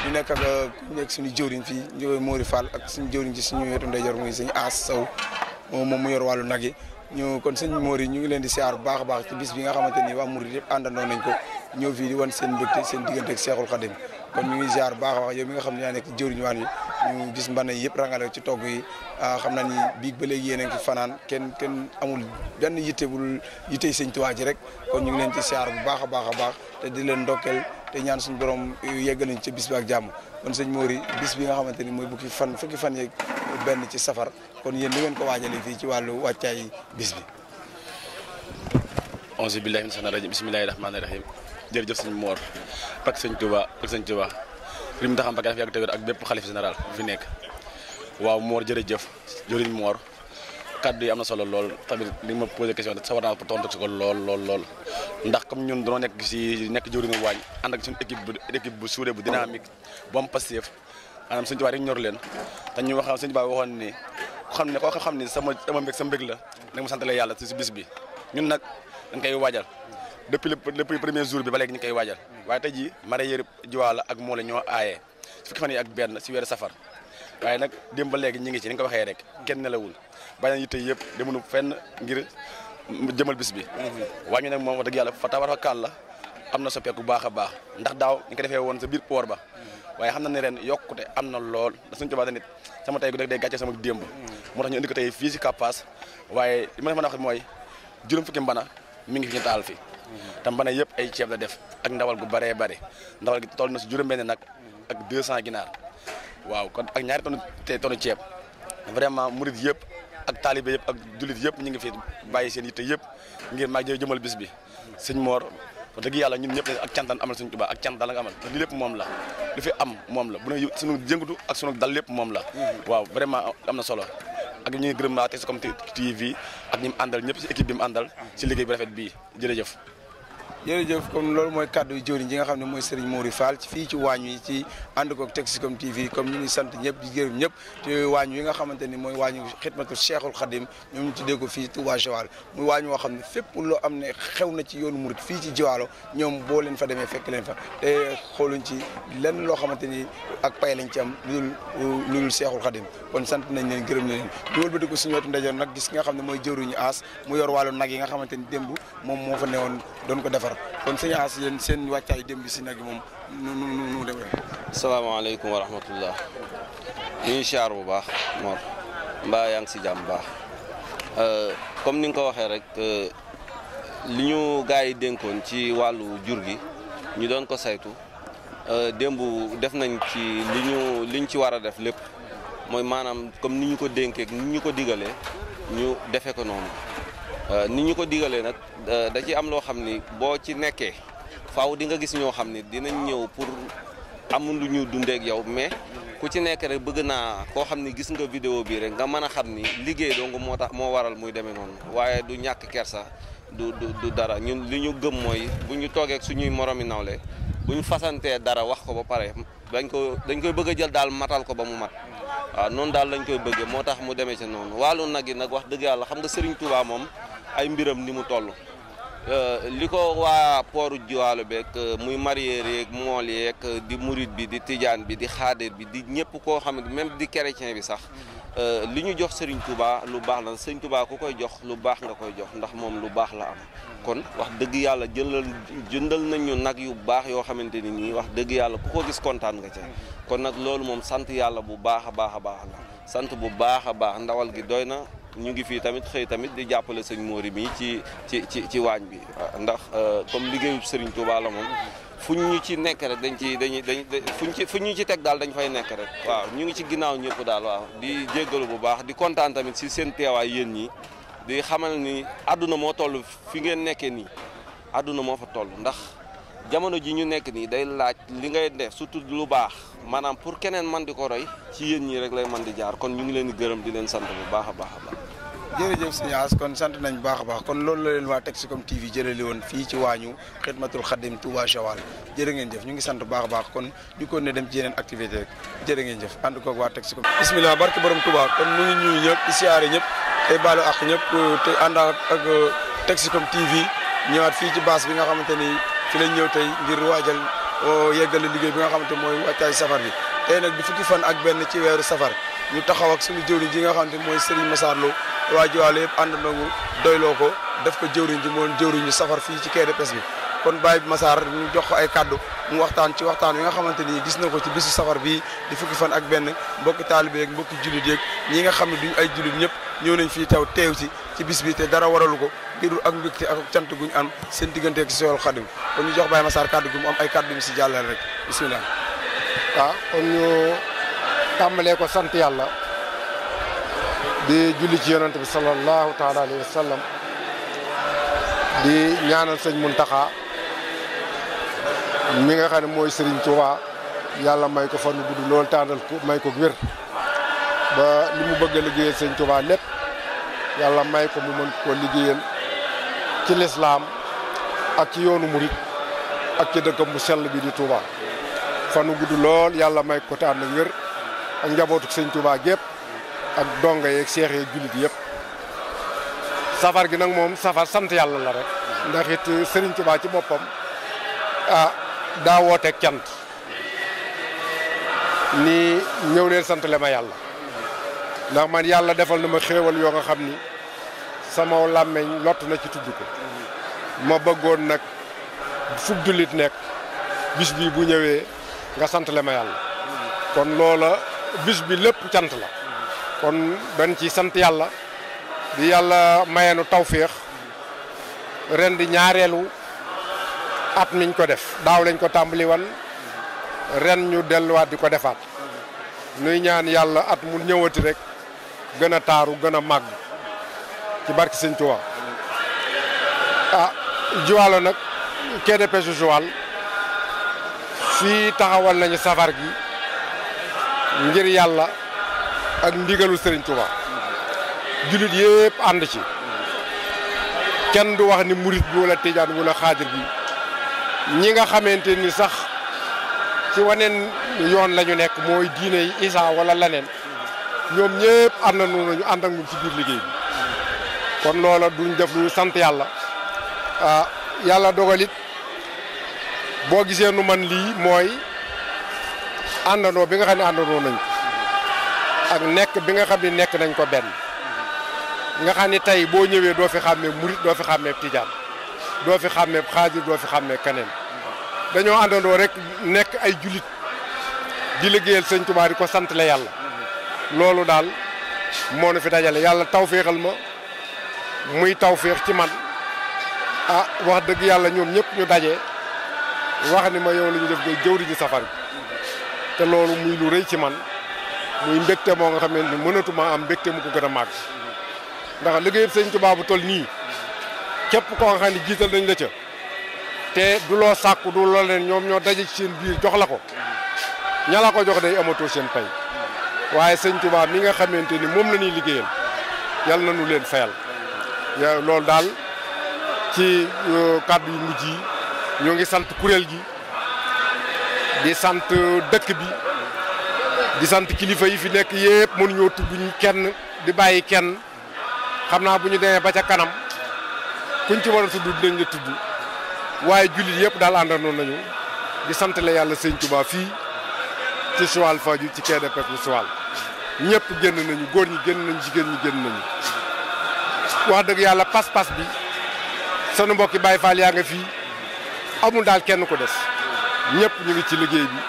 Speaker 1: ñu nekk ak ku nekk suñu jëwriñ fii ñu Mori Fall ak suñu jëwriñ ci suñu wetu ndeyjoor muy sëñ As Sow moom mu yor wàllu nag yi ñu kon sëñ Mori ñu ngi leen di siyaar bu baax a baax ci bis bi nga xamante ni waa murid yëpp àndandoo nañ ko ñëw fii di wan seen mbégte seen diggante ak Seexul Xadim kon ñu ngi siyaar bu baax a baax yow mi nga xam ne yaa nekk jëwriñ waan yi ñu gis mbana yi yëpp rangale ci togg yi xam naa ni biig ba léegi yéen a ngi fi fanaan kenn amul benn yitte bul yittey Sëñ Tuubaa ji rek kon ñu ngi leen ci siyaar bu baax a baax a baax te di leen ndokkeel te ñaan suñu borom yeggal nañ ci bis bi ak jàmm kon sëñ Mori bis bi nga xamante ni mooy fukki fan yeeg benn ci safar kon yéen li ngeen ko waajalee fii ci wàllu wàccaay bis bi.
Speaker 9: auzu billahi mina shaytaani rajiim bismillahi rahmaani rahim jërëjëf sëñ Mor ak sëñ Touba rim taxam ba fi ak tawir ak bépp xalif général fi nekk waaw Mor jërëjëf jëriñ Mor kaddu yi am na solo lool tamit li ma posé question sawar naa pour tontu ko lool ndax comme ñun dañoo nekk jëriñu waañ ànd ak suñu équipe bu suuree bu dynamique bu am passif maanaam sëñ Touba rek ñor leen te ñu wax sëñ Touba waxoon ni koo xam ni sama mbég sa mbég la nag ma santale yàlla si bis bi ñun nag dañ koy waajal depuis premier jour bi ba léegi ñu koy waajal waaye tey jii mareyeur Jiwaalo ak Moole ñoo aaye fukki fan yi ak benn si weeru safar waaye nag démb ba léegi ñi ngi ci ni nga ko waxee rek kenn nelawul bàyyi yitte yëpp demuñu fenn ngir jëmal bis bi wàññi nag moom wax dëgg yàlla fa tabaarkalla la am na soppeeku bu baax a baax ndax daaw ñu ko defee woon sa biir poor ba waaye xam na ne ren yokkute am na lool da suñu tubaab nit sama tey gu day gàcce sama démb moo tax ñu indi ko tey fii si Kapaas waaye li ma mën a wax mooy juróom fukki mbana mi ngi fi ñu taal fi te mbana yëpp ay ceeb la def ak ndawal gu baree bare ndawal gi toll na si juróom-benn nag ak 200 ginaar waaw kon ak ñaari tonu ceeb vraiment murid yëpp ak taalibe yëpp ak jullit yëpp ñu ngi fi bàyyi seen yitte yëpp ngir maa jëmal bis bi sëñ Mor wax dëgg yàlla ñun ñëpp ak cantan amal sëñ Tuubaa ak cant daal nga amal li lépp moom la lu fi am moom la bu ne sunu jëngatu ak sunu dal lépp moom la waaw vraiment am na solo ak ñu ngi gërëm naa Texcom TV ak ñi mu àndal ñëpp si équipe bi mu àndal si liggéey bi rafet bii jërëjëf
Speaker 1: comme loolu mooy kàddu yu jëwriñ ji nga xam ne mooy Serigne Mori Fall fii ci waañ wi ci ànd koog Texcom TV comme ñu ngi sant ñëpp di gërëm ñëpp te waañ wi nga xamante ni mooy waañu xidmatu Cheikhul Khadim ñoom ñu tuddee ko fii Touba Joal muy waañ woo xam ne fépp loo am ne xew na ci yoonu murid fii ci Jiwaalo ñoom boo leen fa demee fekk leen fa te xooluñ ci lenn loo xamante ni ak pay lañ ci am lu dul Cheikhul Khadim kon sant nañ leen gërëm na leen di wëlbati ko suñu wetu ndajoon nag gis nga xam ne mooy jëwriñu As mu yor wàllu nag yi nga xamante ni démb moom moo fa newoon doon ko defar kon sëñ As yéen seen wàccaay démb bi si nag yi moom nu demee.
Speaker 10: salaamaaleykum wa rahmatullah ñu ngi siyaar bu baax Mor mbaa yaa ngi si jàmm baax comme ni nga ko waxee rek li ñu gars yi dénkoon ci wàllu jur gi ñu doon ko saytu démb def nañ ci liñ ci war a def lépp mooy maanaam comme ni ñu ko dénkee ni ñu ko digalee ñu defe ko noonu ni ñu ko digalee nag da ci am loo xam ni boo ci nekkee faaw di nga gis ñoo xam ni dinañ ñëw pour amul lu ñu dundee ak yow mais ku ci nekk rek bëgg naa koo xam ni gis nga vidéo bi rek nga mën a xam ni liggéey dong moo waral muy demee noonu waaye du ñàkk kersa du dara ñun li ñu gëm mooy bu ñu toogee ak suñuy moromi nawle bu ñu fasantee dara wax ko ba pare dañ koy bëgg a jël daal matal ko ba mu mat waaw noonu daal lañ koy bëggee moo tax mu demee ci noonu wàllu nag yi nag wax dëgg yàlla xam nga Serigne Touba moom ay mbiram ni mu toll li ko waa pooru Jiwaalo beeg muy mareyeur yeeg mool yeeg di murid bi di tijaan bi di xaadir bi di ñëpp koo xam ne même di chrétien bi sax li ñu jox Serigne Touba lu baax la Serigne Touba ku koy jox lu baax nga koy jox ndax moom lu baax la am kon wax dëgg yàlla jëndal nañ ñu nag yu baax yoo xamante ni nii wax dëgg yàlla ku ko gis kontaan nga ca kon nag loolu moom sant yàlla bu baax a baax a baax la sant bu baax a baax ndawal gi doy na ñu ngi fii tamit xëy tamit di jàppale sëñ Mori mi ci waañ bi ndax comme liggéeyu Serigne Touba la moom fu ñu ci nekk rek fu ñu ci teg daal dañ fay nekk rek waaw ñu ngi ci ginnaaw ñëpp daal waaw di jéggalu bu baax di kontaan tamit si seen teewaay yéen ñi di xamal ni àdduna moo toll fi ngeen nekkee nii àdduna moo fa toll ndax jamono ji ñu nekk nii day laaj li ngay def surtout lu baax maanaam pour keneen man di ko roy ci yéen ñi rek lay man di jaar kon ñu ngi leen di gërëm di leen sant bu baax a baax a baax.
Speaker 1: jërëjëf sëñ As kon sant nañ bu baax a baax kon loolu la leen waa Texcom TV jërëli woon fii ci waañu xidmatul Xadim Touba Joal jërë ngeen jëf ñu ngi sant bu baax a baax kon ñu ko ne dem ci yeneen activité rek jërë ngeen jëf ànd koog waa Texcom. bismillah barke borom Touba kon ñu ngi ñuy ñëpp di siyaare ñëpp tey baalu ak ñëpp te ànd ak Texcom TV ñëwaat fii ci base bi nga xamante ni fi lañ ñëw tey ngir waajal yeggale liggéey bi nga xamante mooy wàccaay safar bi tey nag di fukki fan ak benn ci weeru safar ñu taxaw ak suñu jëwriñ ji nga xamante mooy Serigne Massar Lo waa Jiwaalo yëpp ànd nangu doyloo ko def ko jëwriñ ji moom jëwriñu safar fii ci quai de pêche bi kon Baye Massar ñu jox ko ay kaddu mu waxtaan ci waxtaan wi nga xamante ni gis na ko ci bisu safar bii di fukki fan ak benn mbokki taalibe yeeg mbokki jullit yeeg ñi nga xam ne duñ ay jullit ñëpp ñëw nañ fii teew ci bis bi te dara waralu ko ngir ak mbégte ak cant guñ am seen diggante ak Seexul Xadim kon ñu jox Baye Massar kaddu gi mu am ay kaddu yu si jàllale rek bisimilah.
Speaker 11: waaw kon ñu tàmbalee ko sant yàlla di julli ci yonent bi sallallahu taala alayhi wa sallam di ñaanal sëñ Muntaxa mi nga xam ne mooy Serigne Touba yàlla may ko fan gudd lool tànnal ko may ko wér ba li mu bëgg a liggéeyal sëñ Touba lépp yàlla may ko mu mën ko liggéeyal ci lislaam ak ci yoonu murit ak ci dëkkam bu sell bi di Touba fanu gudd lool yàlla may ko tànn wér ak njabootu sëñ Touba gépp ak donga yeeg seex yeeg jullit yëpp safar gi nag moom safar sant yàlla la rek ndax it Serigne Touba ci boppam daa wooteeg cant ni ñëw leen sant le ma yàlla ndax man yàlla defal na ma xéewal yoo nga xam ni sama làmmeñ lott na ci tudd ko ma bëggoon nag fu jullit nekk bis bi bu ñëwee nga sant le ma yàlla kon loola bis bi lépp cant la kon dañ ci sant yàlla di yàlla mayeenu tawféex ren di ñaareelu at miñ ko def daaw lañ ko tàmbali wan ren ñu delluwaat di ko defaat nuy ñaan yàlla at mu ñëwati rek gën a taaru gën a màgg ci barki Sëñ Tuubaa Joal nag quai de pêche Joal fii taxawal nañu safar gi ngir yàlla ak ndigalu Serigne Touba jullit yëpp ànd ci kenn du wax ni murit bi wala tijaan wala xaadir bi ñi nga xamante ni sax ci waneen yoon la ñu nekk mooy diine yi Isa wala leneen ñoom ñëpp ànd nañu ànd ak ñun ci biir liggéey bi kon loola duñ def lu sant yàlla yàlla dogalit boo gisee nu man lii mooy àndandoo bi nga xam ne àndandoo nañ ko ak nekk bi nga xam ne nekk nañ ko benn nga xam ne tey boo ñëwee doo fi xàmmee murit doo fi xàmmee tijaan doo fi xàmmee xaadir doo fi xàmmee keneen dañoo àndandoo rek nekk ay julit di liggéeyal sëñ Tuubaa di ko sant la yàlla loolu daal moo nu fi dajale yàlla tawféexal ma muy tawféex ci man wax dëgg yàlla ñoom ñëpp ñu daje wax ni ma yow la ñu def ngay jëwriñu safar bi te loolu muy lu rëy ci man muy mbégte moo nga xamante ni mënatuma am mbégte mu ko gën a màgg ndax liggéeyam sëñ Tuubaa bu toll nii képp koo nga xam ne jiital nañ la ca te du loo sàkku du loo leen ñoom ñoo daje ci seen biir jox la ko ña la ko jox day amatoo seen pay waaye sëñ Tuubaa mi nga xamante ni moom la ñuy liggéeyal yal na nu leen fayal loolu daal ci kàddu yu mujj yi ñoo ngi sant kuréel gi di sant dëkk bi di sant kilifa yi fi nekk yëpp mënuñoo tudd ñu kenn di bàyyi kenn xam naa bu ñu demee ba ca kanam kuñ ci war a tudd dinañ la tudd waaye jullit yëpp daal àndandoo nañu di sant la yàlla sëñ Tuubaa fii ci Joal Fadiouth ci quai de pêche Joal ñëpp génn nañu góor ñi génn nañu jigéen ñi génn nañu wax dëgg yàlla pas-pas bi sunu mbokki Baay Faal yaa nga fii amul daal kenn ko des ñëpp ñu ngi ci liggéey bi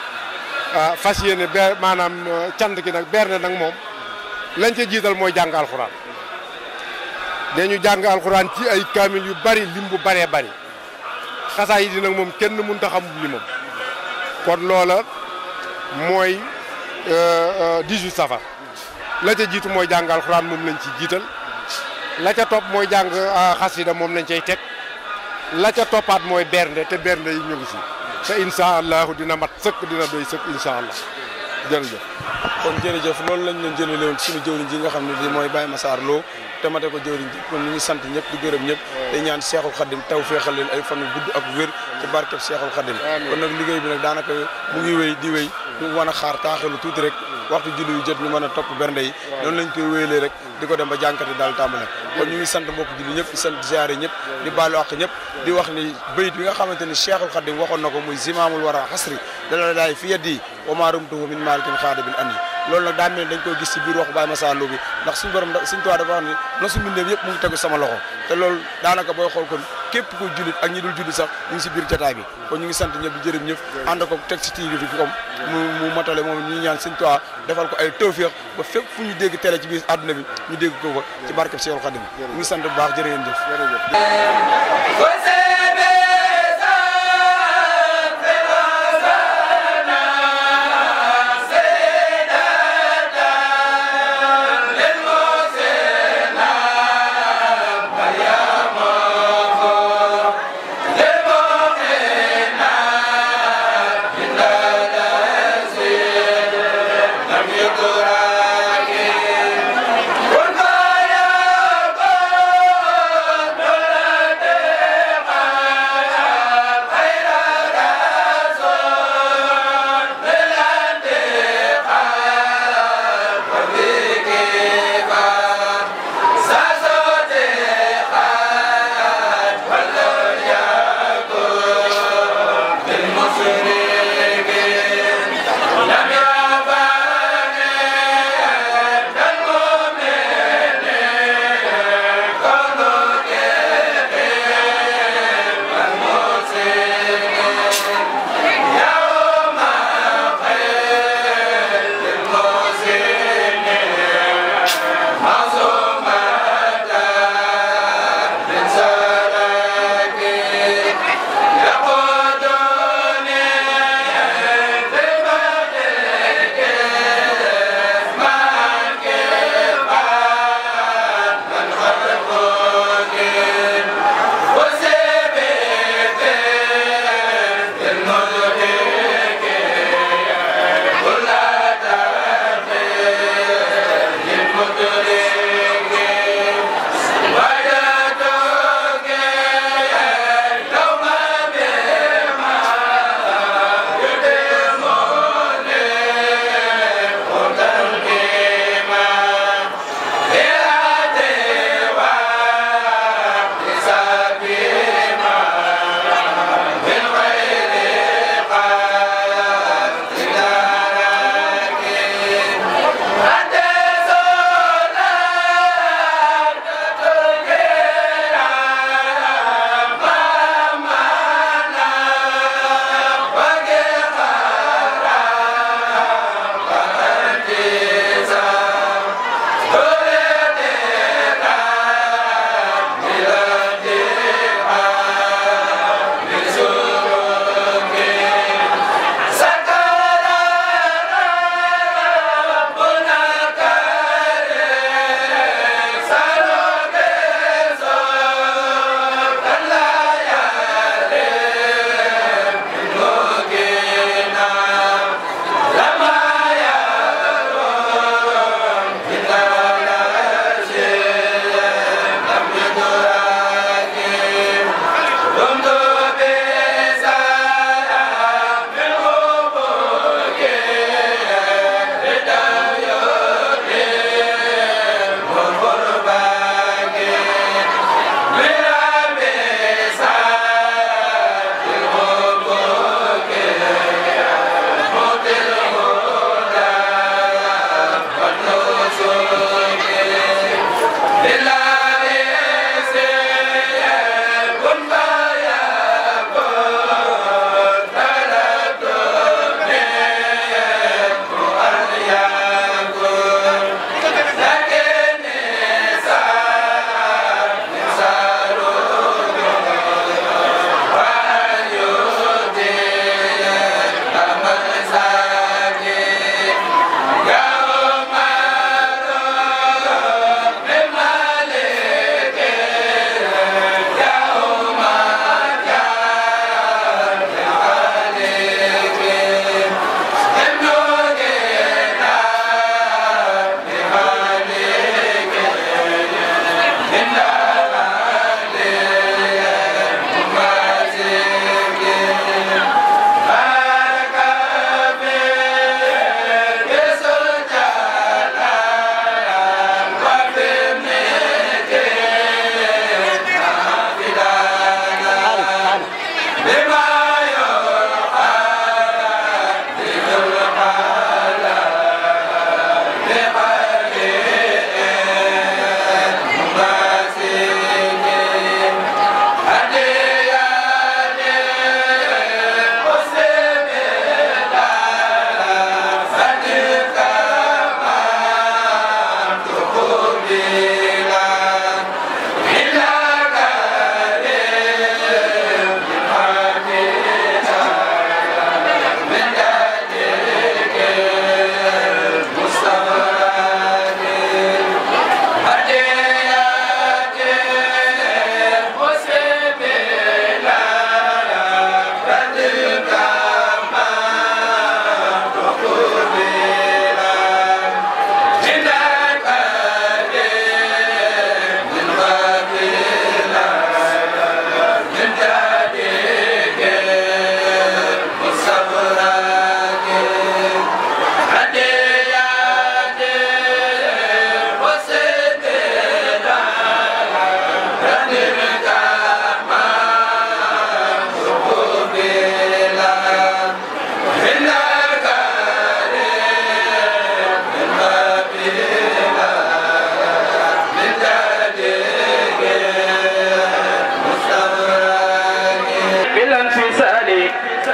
Speaker 11: fas yéene maanaam cant gi nag berne nag moom lañ ca jiital mooy jàng alxuraan dañu jàng alxuraan ci ay kaamil yu bari lim bu baree bari xasaa yi di nag moom kenn mënut a xam limam kon loola mooy 18 safar la ca jiitu mooy jàng alxuraan moom lañ ci jiital la ca topp mooy jàng xasida moom lañ cay teg la ca toppaat mooy bernde te bernde yi ñu ngi si te incha allahu dina mat sëkk dina doy sëkk incha allah jërëjëf.
Speaker 1: kon jërëjëf loolu lañ leen jëlee woon suñu jëwriñ ji nga xam ne bii mooy Baye Massar Lo te mate ko jëwriñ ji kon ñu ngi sant ñëpp di gërëm ñëpp day ñaan Cheikhul Khadim taw féexal leen ay fan yu gudd ak wér ci barkeb Cheikhul Khadim kon nag liggéey bi nag daanaka mu ngi wéy di wéy ñu mën a xaar taaxalu tuuti rek waxtu julli yu jot ñu mën a topp bernde yi noonu lañ koy wéyalee rek di ko dem ba jànkati daal tàmbale kon ñu ngi sant mbokk julli ñëpp di sant ziare ñëpp di baalu àq ñëpp di wax ni bayit bi nga xamante ni Cheikhul Khadim waxoon na ko muy zimaamul wara xasri dala daay fi yeddi wa maa rumtuhu min maalikin xaadibil anni loolu nag daa mel dañ koy gis ci biir waxu Baye Massar Lo bi ndax suñu borom suñu tuwaa dafa wax ni na su mbindeef yëpp mu ngi tegu sama loxo te loolu daanaka booy xool kon képp ko jullit ak ñi dul jullit sax ñu ngi si biir jotaay bi kon ñu ngi sant ñëpp di jërëm ñëpp ànd ko teg ci TV bi comme mu matale moom ñu ñaan suñu tuwaa defal ko ay tawfeex ba fépp fu ñu dégg télé ci biir àdduna bi ñu dégg ko fa ci barkeb Cheikhul Khadim ñu ngi sant bu baax jërë ngeen jëf
Speaker 8: Say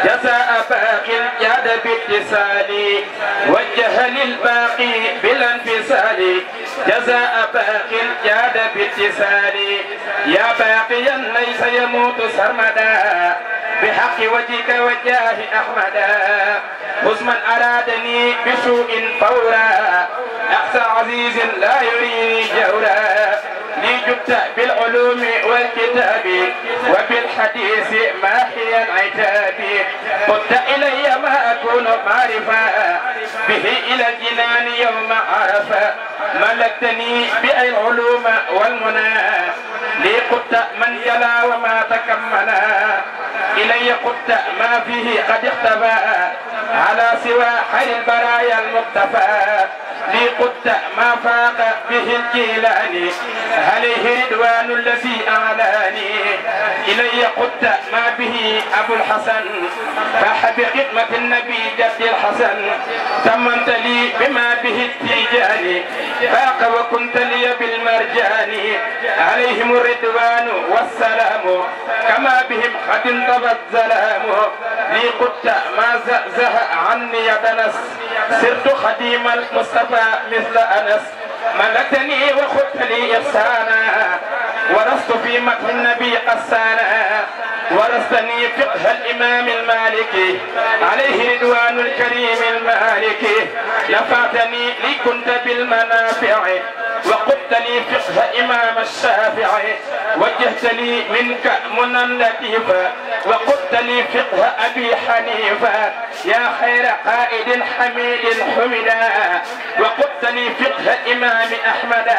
Speaker 12: جزاء باق جاد باتصال وجه للباقي بلا انفصال جزاء باق جاد باتصال يا باقيا ليس يموت سرمدا بحق وجهك وجاه أحمدا خذ من أرادني بسوء فورا أقصى عزيز لا يريني جورا لي جبت بالعلوم والكتاب وبالحديث ماحيا عتابي قلت إلي ما أكون معرفا به إلى الجنان يوم عرفا ملكتني بالعلوم والمنى لي قلت من جلا وما تكملا إلي قلت ما فيه قد اختفى على سوى خير البرايا المقتفى لي قلت ما فاق به الجيلاني عليه رضوان الذي أعلاني إلي قلت ما به أبو الحسن فاح بخدمة النبي جد الحسن تمنت لي بما به التيجاني فاق وكنت لي بالمرجان عليهم الرضوان والسلام كما بهم قد انطبت ظلام لي قلت ما زهزه عني دنس صرت خديم المصطفى مثل أنس ملكتني وخذت لي إحسانا ورثت في مدح النبي قسانا ورثني فقه الإمام المالكي عليه رضوان الكريم المالكي نفعتني لي كنت بالمنافع وقلت لي فقه إمام الشافعي وجهت لي منك منى لطيفا وقلت لي فقه أبي حنيفة يا خير قائد حميد حمدا وقلت لي فقه إمام أحمدا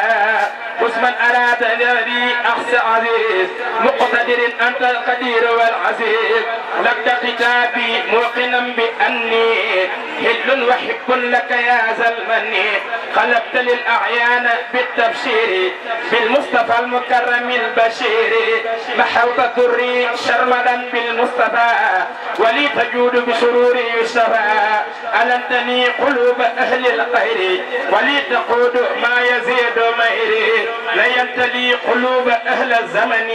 Speaker 12: واسمن أراد لي أخس عزيز مقتدر أنت القدير والعزيز لك كتابي موقنا بأني هل وحب لك يا زلمني خلقت للأعيان بالتبشير بالمصطفى المكرم البشير محوت ذري شرمدا بالمصطفى ولي تجود بسرور يشتفى ألنتني قلوب أهل الخير ولي تقود ما يزيد ميري لينت لي قلوب أهل الزمن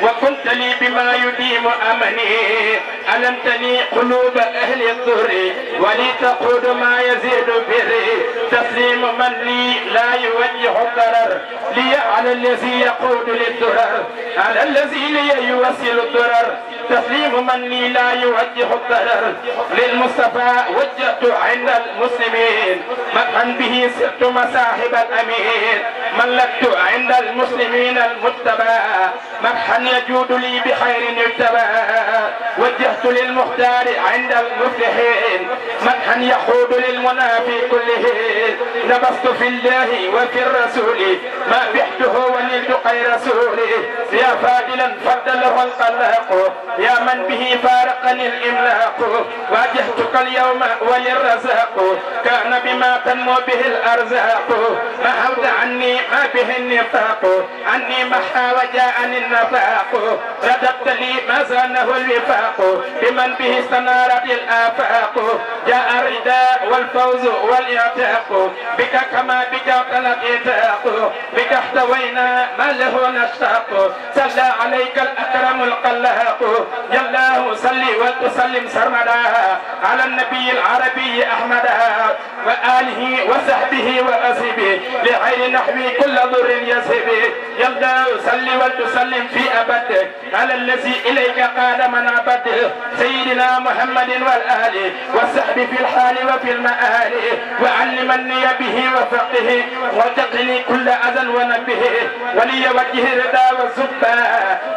Speaker 12: وكنت لي بما يديم أمني ألمتني قلوب أهل الضر ولي تقود ما يزيد بري تسليم من لي لا يوجه الضرر لي على الذي يقود للضرر على الذي لي يوصل الضرر تسليم من لي لا يوجه الضرر للمصطفى وجهت عند المسلمين مدحا به سرت مصاحب الأمين ملكت عند المسلمين المتبى مدحا يجود لي بخير يتبى وجهت للمختار عند المفلحين مدحا يخوض للمنى في كله نبست في الله وفي الرسول ما بحته ونلت خير رسوله يا فاضلا فضله الخلاق يا من به فارقني الإملاق واجهتك اليوم وللرزاق كان بما تنمو به الأرزاق محوت عني ما به النفاق عني محا وجاءني النفاق رددت لي ما زانه الوفاق بمن به استنارت الآفاق جاء الرداء والفوز والإعتاق بك كما بك اعتنت إعتاق بك احتوينا ما له نشتاق صلى عليك الأكرم القلاق يا الله صل وتسلم سرمدا على النبي العربي أحمدا وآله وصحبه وأصحابه لغير نحوي كل ضر يسب يا الله صل وتسلم في أبد على الذي إليك قاد من عبد سيدنا محمد والآل والصحب في الحال وفي المآل وعلمني به وفقه وتقني كل أذى ونبه ولي وجه الردى والزبا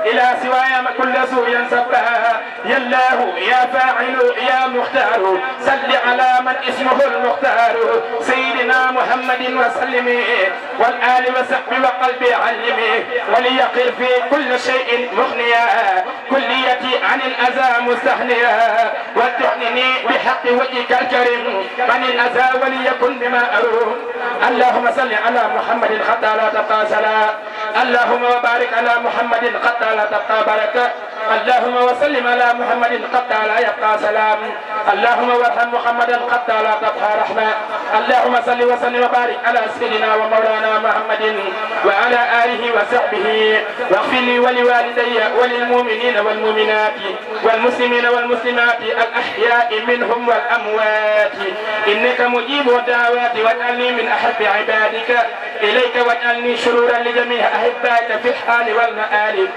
Speaker 12: إلى سواي كل سوء ينسبا يا الله يا فاعل يا مختار صل على من اسمه المختار سيدنا محمد وسلم والآل وصحبه وقلبي علمي وليقر في كل شيء مغنيا كليتي عن الأذى مستحنيا وتعنني بحق وجهك الكريم عن الأذى وليكن بما أروم اللهم صل على محمد حتى لا تبقى سلا اللهم وبارك على محمد حتى لا تبقى بركة اللهم وسلم على محمد قد لا يبقى سلام اللهم وارحم محمدا قد لا تبقى رحمة اللهم صل وسلم وبارك على سيدنا ومولانا محمد وعلى آله وصحبه واغفر لي ولوالدي وللمؤمنين والمؤمنات والمسلمين والمسلمات الأحياء منهم والأموات إنك مجيب الدعوات واجعلني من أحب عبادك إليك واجعلني شرورا لجميع أحبائك في الحال والمآل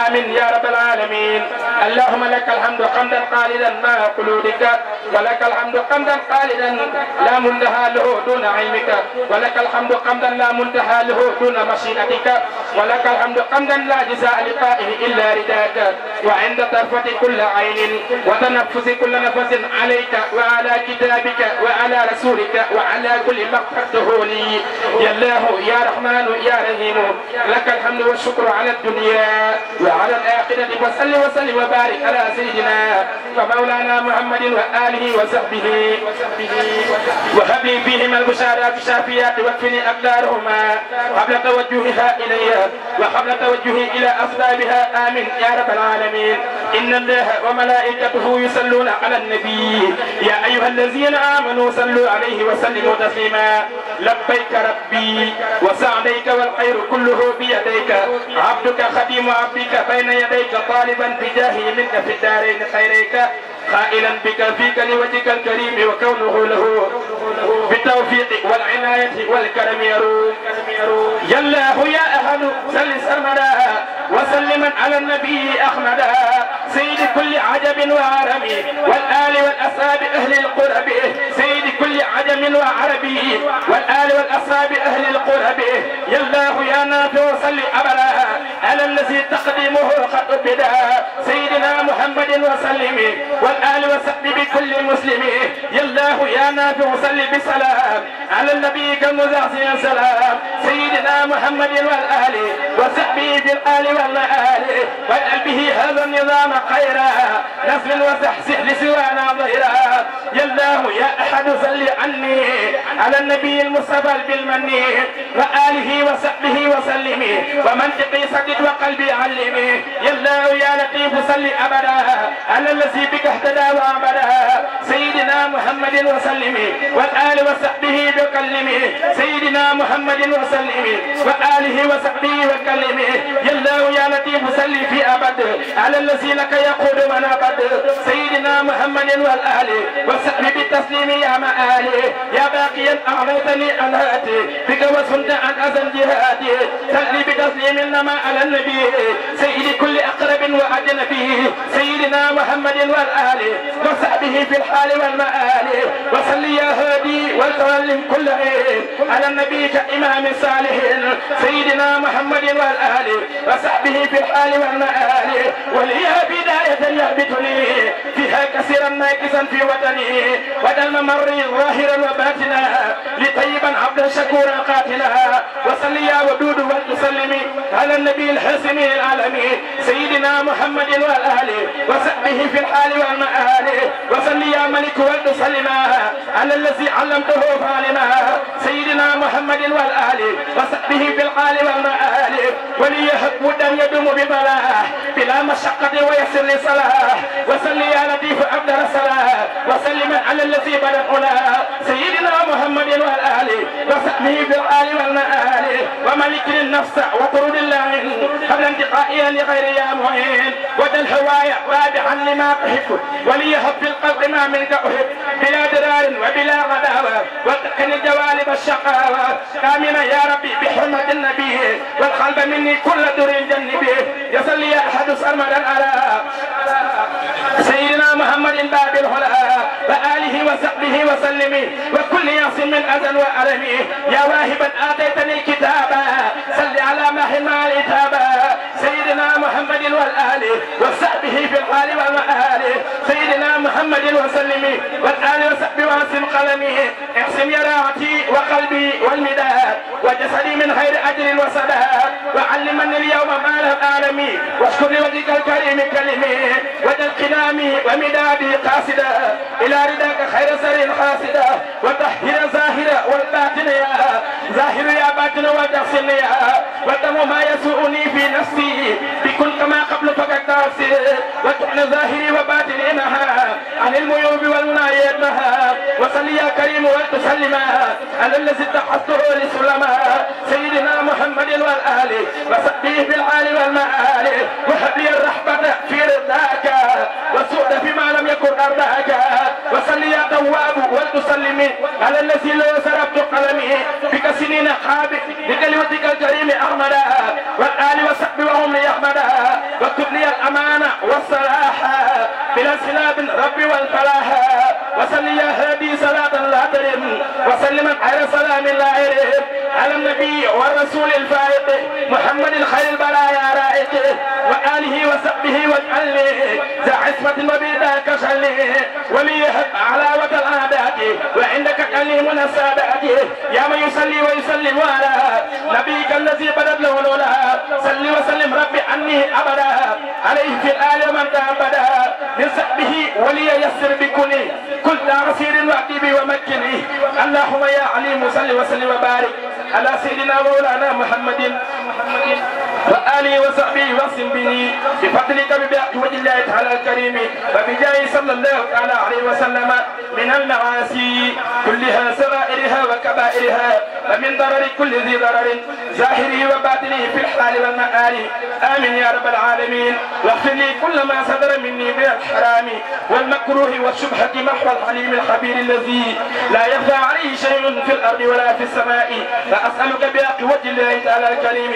Speaker 12: آمين يا رب العالمين اللهم لك الحمد حمدا خالدا مع خلودك ولك الحمد حمدا خالدا لا منتهى له دون علمك ولك الحمد حمدا لا منتهى له دون مشيئتك ولك الحمد حمدا لا جزاء لقائه إلا رداك وعند طرفة كل عين وتنفس كل نفس عليك وعلى كتابك وعلى رسولك وعلى كل ما اخترته لي يا الله يا رحمن يا رحيم لك الحمد والشكر على الدنيا وعلى الآخرة فصل وسلم وبارك على سيدنا ومولانا محمد وآله وصحبه وهب لي فيهم البشارات الشافيات واكفني أقدارهما قبل توجهها إلي وقبل توجهي إلى أصحابها آمين يا رب العالمين إن الله وملائكته يصلون على النبي يا أيها الذين آمنوا صلوا عليه وسلموا تسليما لبيك ربي وسعديك والخير كله بيديك عبدك خديم عبدك بين يديك طالبا بجاهي منك في الدارين خيريك قائلا بك فيك لوجهك الكريم وكونه له بالتوفيق والعناية والكرم يروم يا الله يا أحد سل سرمدا وسلما على النبي أحمدا سيد كل عجب وعربي والآل والأصحاب أهل القرب سيد كل عجم وعربي والآل والأصحاب أهل القرب يا الله يا نافع صل أبدا على الذي تقديمه قد أبدا سيدنا محمد وسلم والآل وصحبه بكل مسلم يا الله يا نافع صل بسلام على النبي كالمزعزع سلام سيدنا محمد والآل وصحبه بالآل والآل واجعل به هذا النظام خيرا نصر وتحسح لسوانا ظهرا يا الله يا أحد صل عني على النبي المصطفى بالمن وآله وصحبه وسلم ومنطقي سدد وقلبي علمي يا الله يا لطيف صل أبدا على الذي بك اهتدى وعبدا سيدنا محمد وسلم والآل وصحبه بكلمه سيدنا محمد وسلم وآله وصحبه وكلمه يا الله يا لطيف صل في أبد على الذي لك يقود من أبد سيدنا محمد والآل وصحبه بالتسليم يا مآلي يا باقيا أعطيتني أنهاتي بك وصلت عن أذن جهادي صلي بتسليم إنما على النبي سيد كل أقرب وأجنبي سيدنا محمد والآل وصحبه في الحال والمآل وصل يا هادي وسلم كل عين على النبي كإمام الصالحين سيدنا محمد والآل وصحبه في الحال والمآل وليها بداية يهبطني فيها كثيرا ناكسا في وطني ودل ممر ظاهرا وباتنا لطيبا عبدا شكورا قاتلا وصل يا ودود وتسلمي على النبي الحاسم العالمي سيدنا محمد والآل وصحبه في الحال والمآل وصل يا ملك وتسلما على الذي علمته فعلما سيدنا محمد والآل وصحبه في الحال والمآل وليهب مدا يدوم ببلاء بلا مشقة ويسر لصلاة وصل يا لطيف عبد الصلاة وسلم على الذي بلغ علا سيدنا محمد والآل وصحبه في الحال والمآل وملك النفس وطرد اللعين قبل انتقائها لغير يا معين ودى الهوايا رابحا لما تحب وليهب في القلب ما منك أحب بلا درار وبلا غداوة وتقن الجوالب الشقاوة آمنا يا ربي بحرمة النبي والقلب مني كل دور جنبي يصلي يا أحد سرمدا على سيدنا محمد باب الهلا وآله وصحبه وسلم وكل ياس من أذى وألم يا واهبا آتيتني الكتاب صل على ماهٍ مع الإتابة سيدنا محمد والآل وصحبه في الحال والمآل سيدنا محمد وسلم والآل وصحبه واسم قلمي اقسم يراعتي وقلبي والمداد وجسدي من خير أجر وسداد وعلمني اليوم ما له أعلمي واشكر لوجهك الكريم كلمي وجل قلامي ومدادي قاصدا إلى رداك خير سر حاسدا وطهر ظاهر والباطن يا ظاهر يا باطن وتحسن يا ودم ما يسوءني في نفسي بكل كما قبل فك التعصير وتعن ظاهري وباطني معها عن الميوب والمنايات معها وصل يا كريم وتسلم على الذي اتخذته لسلما سيدنا محمد والآل وصحبه بالعال والمآل وهب لي الرحمة في رضاك والسؤد فيما لم يكن أرضاك وصل يا تواب وتسلم على الذي لو سربت قلمي بك سنين خابئ بكلمتك الكريم أحمدا والآل وصحبه وهم لي أحمدا واكتب لي الأمانة والصلاح بلا سلاب ربي والفلاح وصل يا هادي صلاة لا ترم وسلم على سلام لا يرم على النبي والرسول الفائق محمد الخير البرايا رائق وآله وصحبه واجعلني ذا عصمة وبيدا كشلني وليهب علاوة العادات وعندك كلم السادات يا من يصلي ويسلم على نبيك الذي بدت له الأولى صل وسلم ربي عني أبدا عليه في الآل ومن تعبدا من صحبه ولي يسر بكني كل عسير وأكتبي ومكني اللهم يا عليم صل وسلم وبارك على سيدنا مولانا محمد وآله وصحبه وسلم به بفضلك بباقي وجه الله تعالى الكريم وبجاه صلى الله تعالى عليه وسلم من المعاصي كلها سرائرها وكبائرها ومن ضرر كل ذي ضرر ظاهره وباطنه في الحال والمآل آمين يا رب العالمين واغفر لي كل ما صدر مني من الحرام والمكروه والشبهة محو الحليم الخبير الذي لا يخفى عليه شيء في الأرض ولا في السماء فأسألك بحق وجه الله تعالى الكريم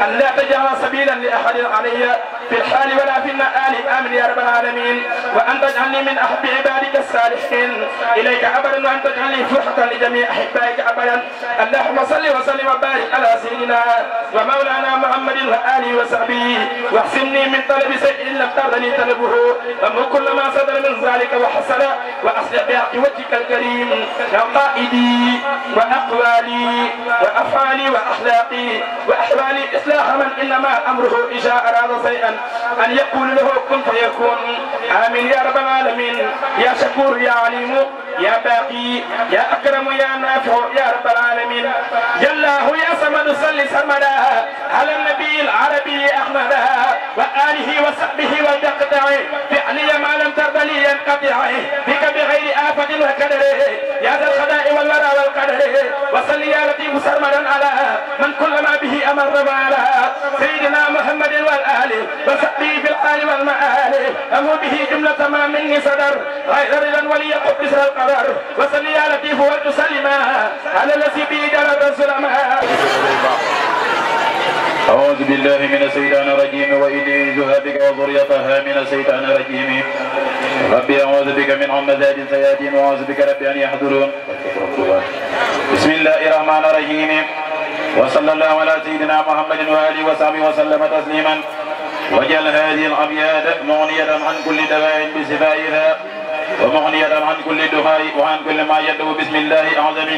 Speaker 12: أن لا تجعل سبيلا لأحد علي في الحال ولا في المآل آمين يا رب العالمين وأن تجعلني من أحب عبادك الصالحين إليك أبدا وأن تجعلني فرحة لجميع أحبائك أبدا اللهم صل وسلم وبارك على سيدنا ومولانا محمد وآله وصحبه واحسنني من طلب شيء لم ترضني طلبه وامر كل ما صدر من ذلك وحصل وأصلح بحق وجهك الكريم يا قائدي وأقوالي وأفعالي وأخلاقي وأحوالي إصلاح من إنما أمره إذا أراد شيئا أن يقول له كن فيكون آمين يا رب العالمين يا شكور يا عليم يا باقي يا أكرم يا نافع يا رب العالمين جلاه يا صمد صل سرمدا على النبي العربي أحمدا وآله وصحبه والتقطع فعلي ما لم ترضى لي ينقطع بك بغير آفة وكدر يا ذا الخداء والورى والقدر وصل يا لطيف سرمدا على من كل ما به أمر وعلى سيدنا محمد والآل وصحبه في الحال والمآل أمر به جملة ما مني صدر غير رضا ولي قدس القدر وصل يا لطيف وتسلم على الذي به جلب السلماء.
Speaker 13: أعوذ بالله من الشيطان الرجيم وإني أعوذ بك وذريتها من الشيطان الرجيم ربي أعوذ بك من همزات الشياطين وأعوذ بك ربي أن يحضرون. بسم الله الرحمن الرحيم وصلى الله على سيدنا محمد وآله وصحبه وسلم تسليما وجعل هذه الأبيات مغنية عن كل دواء بشفائها ومغنية عن كل دعاء وعن كل ما يدعو بسم الله الأعظم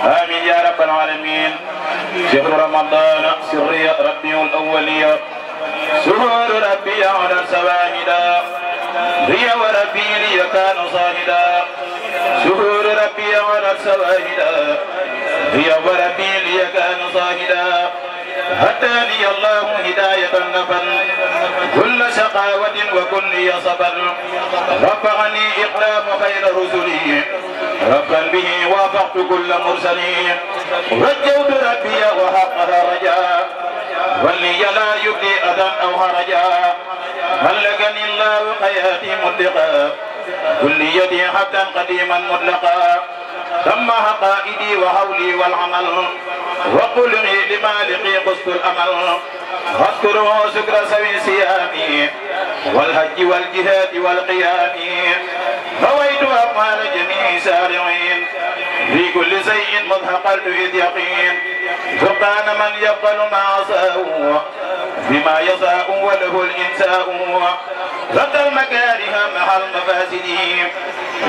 Speaker 13: آمين يا رب العالمين. شهر رمضان سري ربي الأولية سهور ربي على السواهدا هي وربي لي كان صاهدا سهور ربي على السواهدا هي وربي لي كان صاهدا هداني الله هداية نفل كل شقاوة وكل صبر رفعني إقدام خير رسلي ربا به وافقت كل مرسلين رجوت ربي وحقها رجاء ولي لا يبدي أذى أو هرجا ملكني الله حياتي مطلقا كليتي حتى قديما مطلقا تم حقائدي وحولي والعمل وقلني لمالقي قسط الأمل أذكره سكر سوي صيامي والحج والجهاد والقيام رويت أقوال جميع سارعين في كل شيء مضحقلت إذ يقين سبحان من يقبل ما عصاه بما يشاء وله الإنساء رد المكاره مع المفاسد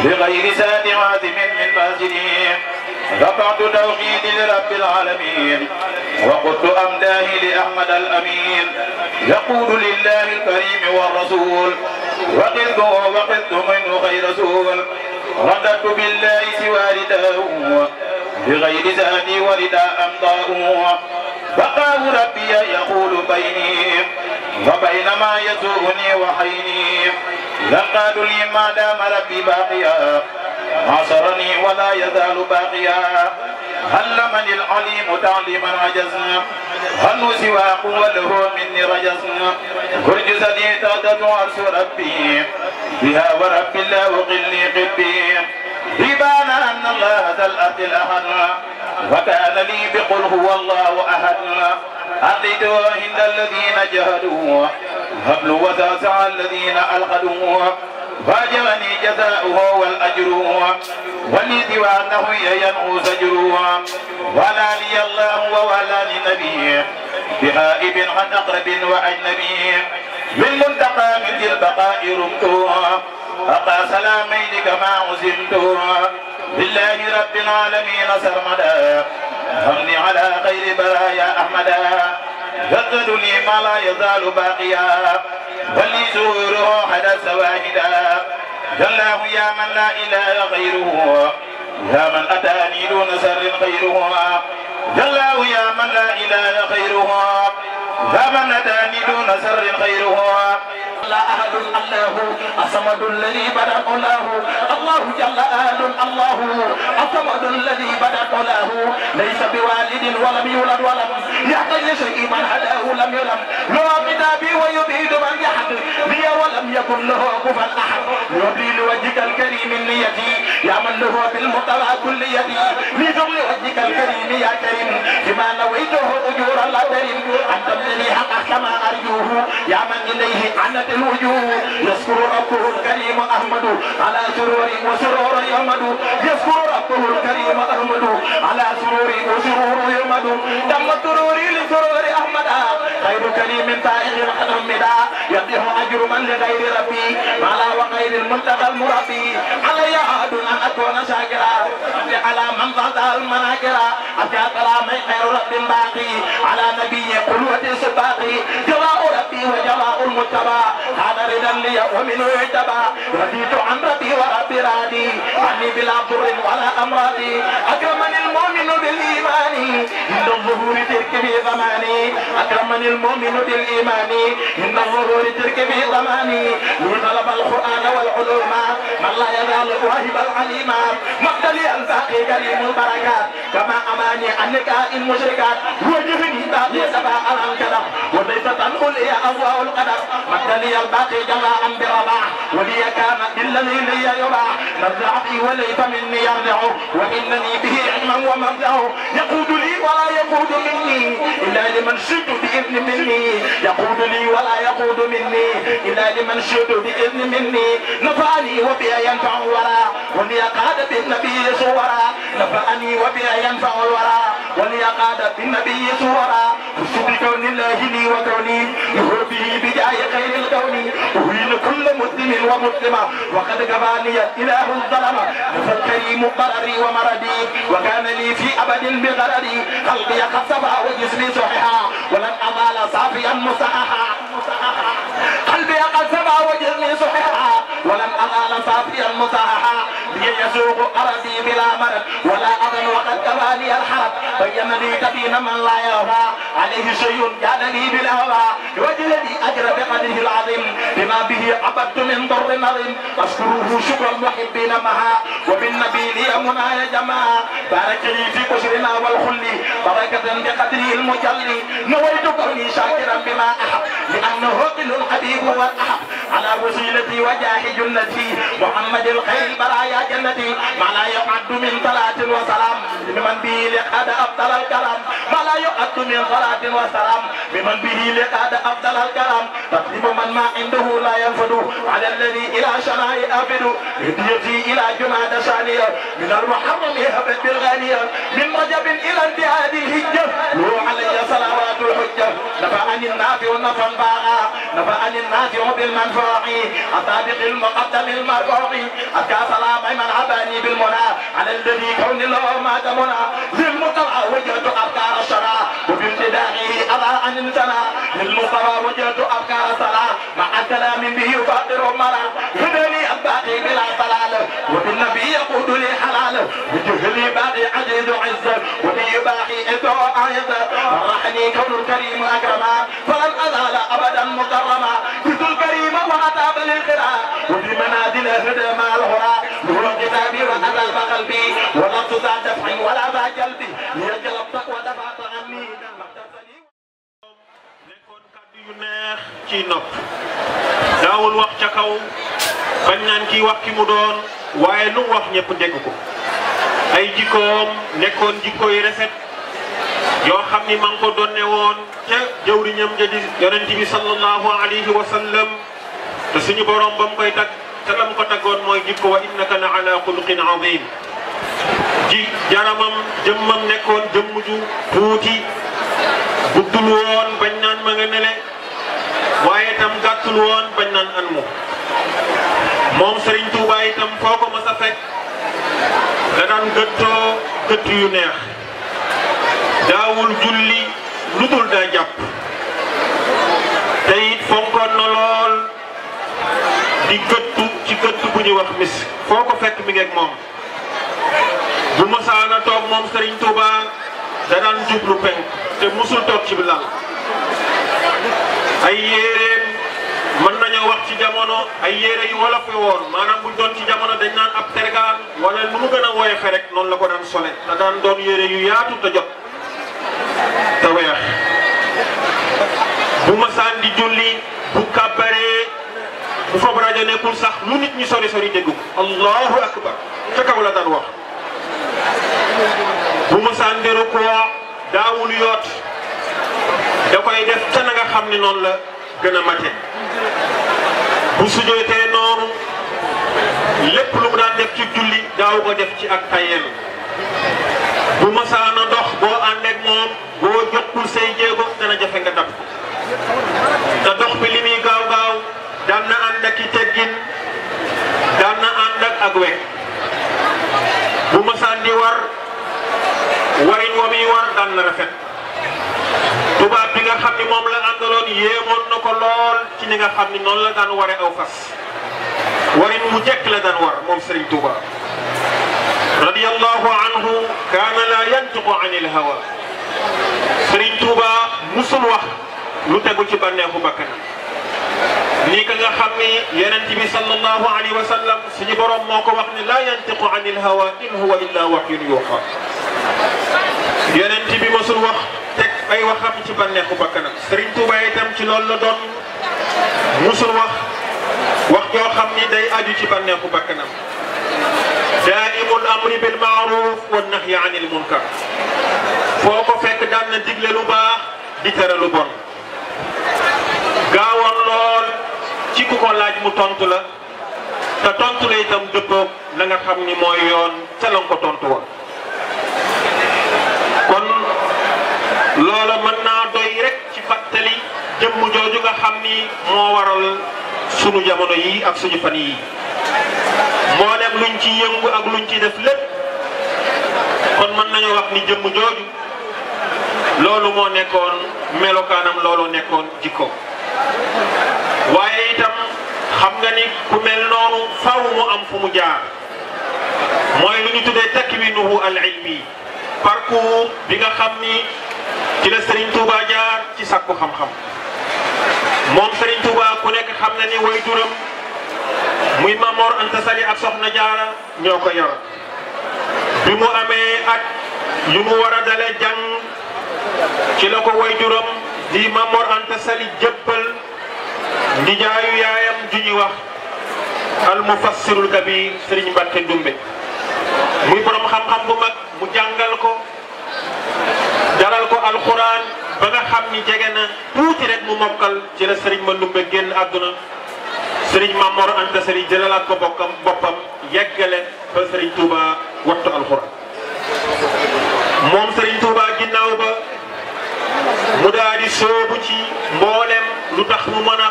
Speaker 13: بغير ساد عازم من فاسد رفعت توحيدي لرب العالمين وقلت أمداه لأحمد الأمين يقول لله الكريم والرسول وقلت منه خير رسول رددت بالله سوى رداه بغير زادي ورداء أمضاه بقاه ربي يقول بيني فبينما يسوقني وحيني لقاد لي ما دام ربي باقيا ناصرني ولا يزال باقيا علمني العليم تعليما عجزنا هل سواق وله مني رجزنا كرجزني تعدد عرش ربي بها ورب الله وقلني قلبي بيبان أن الله ذا الأرض الأحد وكان لي بقل هو الله أحد أرضيته عند الذين جهدوا هبل وتاسع الذين ألقدوا فاجرني جزاؤه والأجر ولي ديوانه ينعو زجر ولاني الله وولاني نبي بغائب عن أقرب وأجنبي من منتقى من ذي البقاء رمت أقى سلامين كما عزمت بالله رب العالمين سرمدا همني على خير برايا أحمدا جددني ما لا يزال باقيا ولي زوره حدث واحدا جلاه يا من لا إله غيره يا من أتاني دون سر غيره جلاه يا من لا إله غيره يا من أتاني دون سر غيره لا أحد الله الصمد الذي بدأ له الله جل آل الله الصمد الذي بدأ له ليس بوالد ولم يولد ولم يحتاج لشيء من هداه لم يلم له كتابي ويبيد من يحد لي ولم يكن له كفوا أحد يبدي لوجهك الكريم نيتي يا من له بالمطلع كل يدي لذل وجهك الكريم يا كريم بما نويته أجورا لا ترم أنت الذي حق كما أرجوه يا من إليه عنت الوجوه يذكر ربه الكريم أحمد على سرور وسرور يحمد يذكر ربه الكريم أحمد على سرور وسرور يحمد دم سروري لسرور أحمد خير كريم طائر حمدا يضيح أجر من لغير ربي ما لا وغير المنتقى المربي علي عهد أن أكون شاكرا على من ضاع المناكرا أتى كلامي خير رب باقي على نبي قلوة السباقي جواء ربي وجواء المتبع هذا رضا لي ومنه اعتبى رضيت عن ربي وربي رادي عني بلا ضر ولا أمراضي أكرمني المؤمن بالإيمان عند الظهور ترك في زماني أكرمني المؤمن بالإيمان عند الظهور ترك في زماني لطلب القرآن والعلوم من لا يزال واهب العليم مقتلي الباقي كريم البركات كما أماني عنك المشركات وجهني باقي سباء الكلام وليس تنقل يا أضواء القدر مقتلي الباقي جزاء برباح ولي كان بالذي لي يباح نزع بي وليس مني يرجع وإنني به علما ومرجع يقود لي ولا يقود مني إلا لمن شئت بإذن مني يقود لي ولا يقود مني إلا لمن شئت بإذن مني نفعني وبي ينفع الورى ولي قاد بالنبي صورا نفعني وبي ينفع الورى ولي قاد بالنبي صورا بكون الله لي وكوني يهربه بجاه خير الكون أهين كل مسلم ومسلمة وقد كفاني الإله الظلم فالكريم قرري ومردي وكان لي في أبد بغرري قلبي قد صفى وجسمي صحيحا ولن أزال صافيا مصححا قلبي قد صفى وجسمي صحيحا ولن أزال صافيا مصححا لي يسوق أرضي بلا مرض ولا أذن وقد كفاني الحرب بين لي تبين من لا يهوى عليه شيء كان لي بالهوى وجلدي أجر بقدره العظيم بما به عبدت من ضر نظيم أشكره شكر المحبين معها وبالنبي لي منايا جماعة بارك لي في بشرنا والخل بركة بقدره المجلي نويت كوني شاكرا بما أحب لأنه قل الحبيب والأحب على وسيلتي وجاه جنتي محمد الخير البرايا جنتي ما لا يعد من صلاة وسلام بمن به لقد أبطل الكلام ما لا يعد من صلاة وسلام بمن به لقد أبطل الكلام تقدم من ما عنده لا ينفد على الذي إلى شناء أفد هديتي إلى جماد ثانية من المحرم هبت بالغانية من رجب إلى انتهاء الهجة لو علي صلوات الحجة نفعني النافع نفعا باغا نفعني النافع بالمنفوع الصادق المقدم المرفوع أتى سلام من عباني بالمنى على الذي كون له ما دمنا للمطلع وجهت أفكار الشرع وبامتداحه أضاء عن السنة للمصطفى وجهت أفكار الصلاة مع الكلام به يفطر المرى هدني الباقي بلا ضلال
Speaker 14: وبالنبي يقود لي حلاله بجهلي باقي عزيز عزه وبي باقي إدعو عزه رحني كون الكريم أكرما فلن أزال أبدا مكرما كنت الكريم وأتاب للخيرا وفي منازل هدى مع الهرى نور كتابي وأذل قلبي ولست ذا دفع ولا ذا جلبي ليجلبت ودفعت عني
Speaker 15: yu neex ci nopp daawul wax ca kaw bañ naan kii wax ki mu doon waaye lu mu wax ñëpp dégg ko ay jikkoom nekkoon jikko yi rafet yoo xam ni ma ngi ko donne woon ca jëwriñam ja di yonent bi sallallahu alayhi wa sallam te suñu borom ba mu koy tag te la mu ko taggoon mooy jikko wa innaka la ala xuluqin azim ji jaramam jëmmam nekkoon jëmm ju tuuti guddul woon bañ naan ma nga nele waaye itam gàttul woon bañ naan an mu moom Serigne Touba itam foo ko mas a fekk da daan gëttoo gëtt yu neex daawul julli lu dul daa jàpp te it fonkoon na lool di gëttu ci gëtt bu ñuy wax mis foo ko fekk mi ngi ak moom bu masaana toog moom Serigne Touba da daan jublu penk te musul toog ci bilal ay yéreem mën nañoo wax ci jamono ay yére yu wolof woon maanaam buñ doon ci jamono dañ naan ab tergaal wala nu mu gën a woyofe rek noonu la ko daan sole te daan doon yére yu yaatu te jot te weex bu masaan di julli bu kàbbaree bu fab rajo nekkul sax lu nit ñi sori sori déggu allahu akbar ca kaw la daan wax bu masaan di rukoo daawul yoot da koy def ca na nga xam ni noonu la gën a mate bu sujootee noonu lépp lu mu daan def ci julli daaw ko def ci ak tayel bu masaana dox boo ànd ak moom boo jokkul say jéego dana jafe nga dab te dox bi li muy gaaw gaaw daan na ànd ak i teggin daan na ànd ak wekk bu masaan di war warin wa muy war daan na rafet tubaab bi nga xam ni moom la àndaloon yéemoon na ko lool ci ni nga xam ni noonu la daan ware aw fas warin mu jekk la daan war moom Serigne Touba radiyallahu anhu kaana la yantiqu anil hawa Serigne Touba musul wax lu tegu ci bànneexu bakkanam nii ka nga xam ni yonent bi sallallahu alayhi wa sallam suñu borom moo ko wax ni la yantiqu anil hawa in huwa illa wahyun yuha yonent bi mosul wax teg ay waxam ci bànneexu bakkanam Serigne Touba itam ci loolu la doon musul wax joo xam ni day aju ci bànneexu bakkanam daa'imul amri bil ma'ruf wan nahyi anil munkar foo ko fekk daan na digle lu baax di tere lu bon gaawoon lool ci ku ko laaj mu tontu la te tontu la itam dëppoog la nga xam ni mooy yoon ca la nga ko tontu woon kon loola mën naa doy rek ci fàttali jëmm jooju nga xam ni moo waral sunu jamono yi ak suñu fan yi moo dem luñ ci yëngu ak luñ ci def lépp kon mën nañu wax ni jëmm jooju loolu moo nekkoon melokaanam loolu nekkoon jikko waaye itam xam nga ni ku mel noonu faw mu am fu mu jaar mooy lu ñu tuddee takwinuhu al ilmi parcours bi nga xam ni ci la Serigne Touba jaar ci sakku xam-xam moom Serigne Touba ku nekk xam na ni way juram muy Mamor Anta Sali ak Soxna Jaara ñoo ko yor bi mu amee at yu mu war a dalee jàng ci la ko way juram di Mamor Anta Sali jëppal ndijaayu yaayam ju ñuy wax al mufassirul kabir Serigne Mbacke Dumbe muy borom xam-xam bu mag mu jàngal ko dalal ko alxuraan ba nga xam ni jege na tuuti rek mu mokkal ci la Serigne Mandumbe génn àdduna Serigne Mamor Anta Sali jëlalaat ko boppam yeggale ba Serigne Touba wattu alxuraan moom Serigne Touba ginnaaw ba mu daal di soobu ci mboolem lu tax mu mën a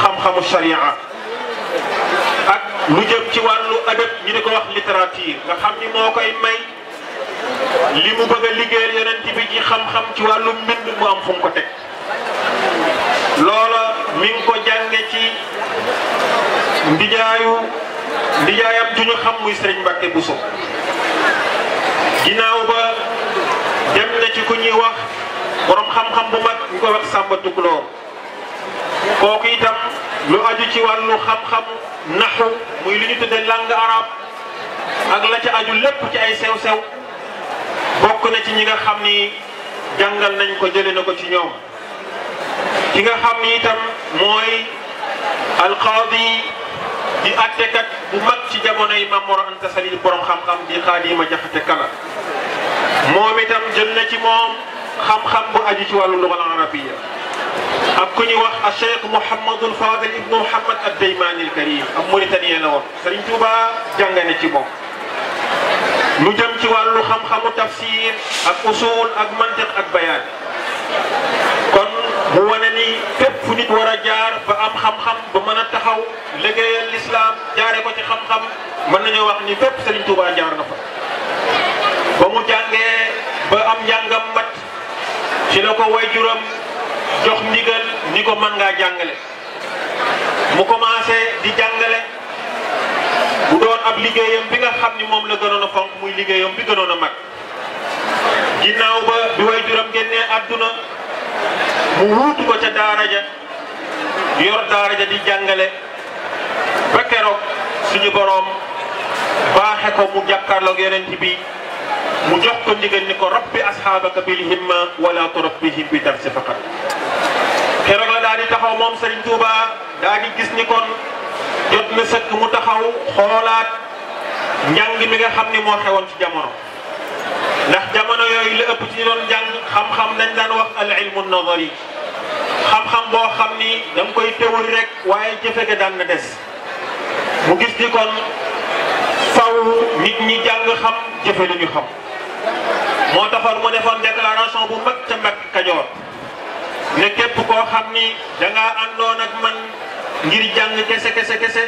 Speaker 15: xam-xamu sharia ak lu jëm ci wàllu adab ñu di ko wax littérature nga xam ni moo koy may li mu bëgg a liggéeyal yonent bi ci xam-xam ci wàllu mbind mu am fu mu ko teg loola mi ngi ko jànge ci ndijaayu ndijaayam ju ñu xam muy Serigne Mbacke Bousso ginnaaw ba dem na ci ku ñuy wax borom xam-xam bu mag ñu koy wax Samba Tukulóor kooku itam lu aju ci wàllu xam-xam naxu muy lu ñu tuddee langue arabe ak la ca aju lépp ci ay sew-sew bokk na ci ñi nga xam ni jàngal nañ ko jëlee na ko ci ñoom ki nga xam ni itam mooy alqaadi di attekat bu mag ci jamono yi Maam Mor Anta Sali borom xam-xam di Xaadima Jaxate Kala moom itam jël na ci moom xam-xam bu aju ci wàllu lugal arabiya ak ku ñuy wax a Cheikh Mouhamadul Fadil ibnu Mouhamad ad-Daymani al-Karim ab Mauritanien la woon Serigne Touba jàngane ci moom lu jëm ci wàllu xam-xamu tafsir ak usul ak mantiq ak bayaan kon mu wane ni fépp fu nit war a jaar ba am xam-xam ba mën a taxaw liggéeyal l'islam jaare ko ci xam-xam mën nañoo wax ni fépp Serigne Touba jaar na fa ba mu jàngee ba am njàngam mat ci la ko waajuram jox ndigal ni ko mën ngaa jàngale mu commencé di jàngale bu doon ab liggéeyam bi nga xam ni moom la gënoon a fonk muy liggéeyam bi gënoon a mag ginnaaw ba bi waajuram génnee àdduna mu wuutu ko ca daara ja yor daara ja di jàngale ba keroog suñu boroom baaxe ko mu jàkkaarloog yonent bi mu jox ko ndigal ni ko rabbi asxaabaka bil himma wala turabbihim bi darsi faqat keroog la daal di taxaw moom Serigne Touba daal di gis ni kon jot na sëkk mu taxaw xoolaat njàng mi nga xam ni moo xewoon ci jamono ndax jamono yooyu la ëpp ci ñu doon jàng xam-xam dañ daan wax al ilmu nadari xam-xam boo xam ni da nga koy théorie rek waaye jëfe ga daan na des mu gis ni kon faw nit ñi jàng xam jëfe lu ñu xam moo taxoon mu defoon déclaration bu mag ca Mbàkke Kajoor ne képp koo xam ni da ngaa àndoon ak man ngir jàng kese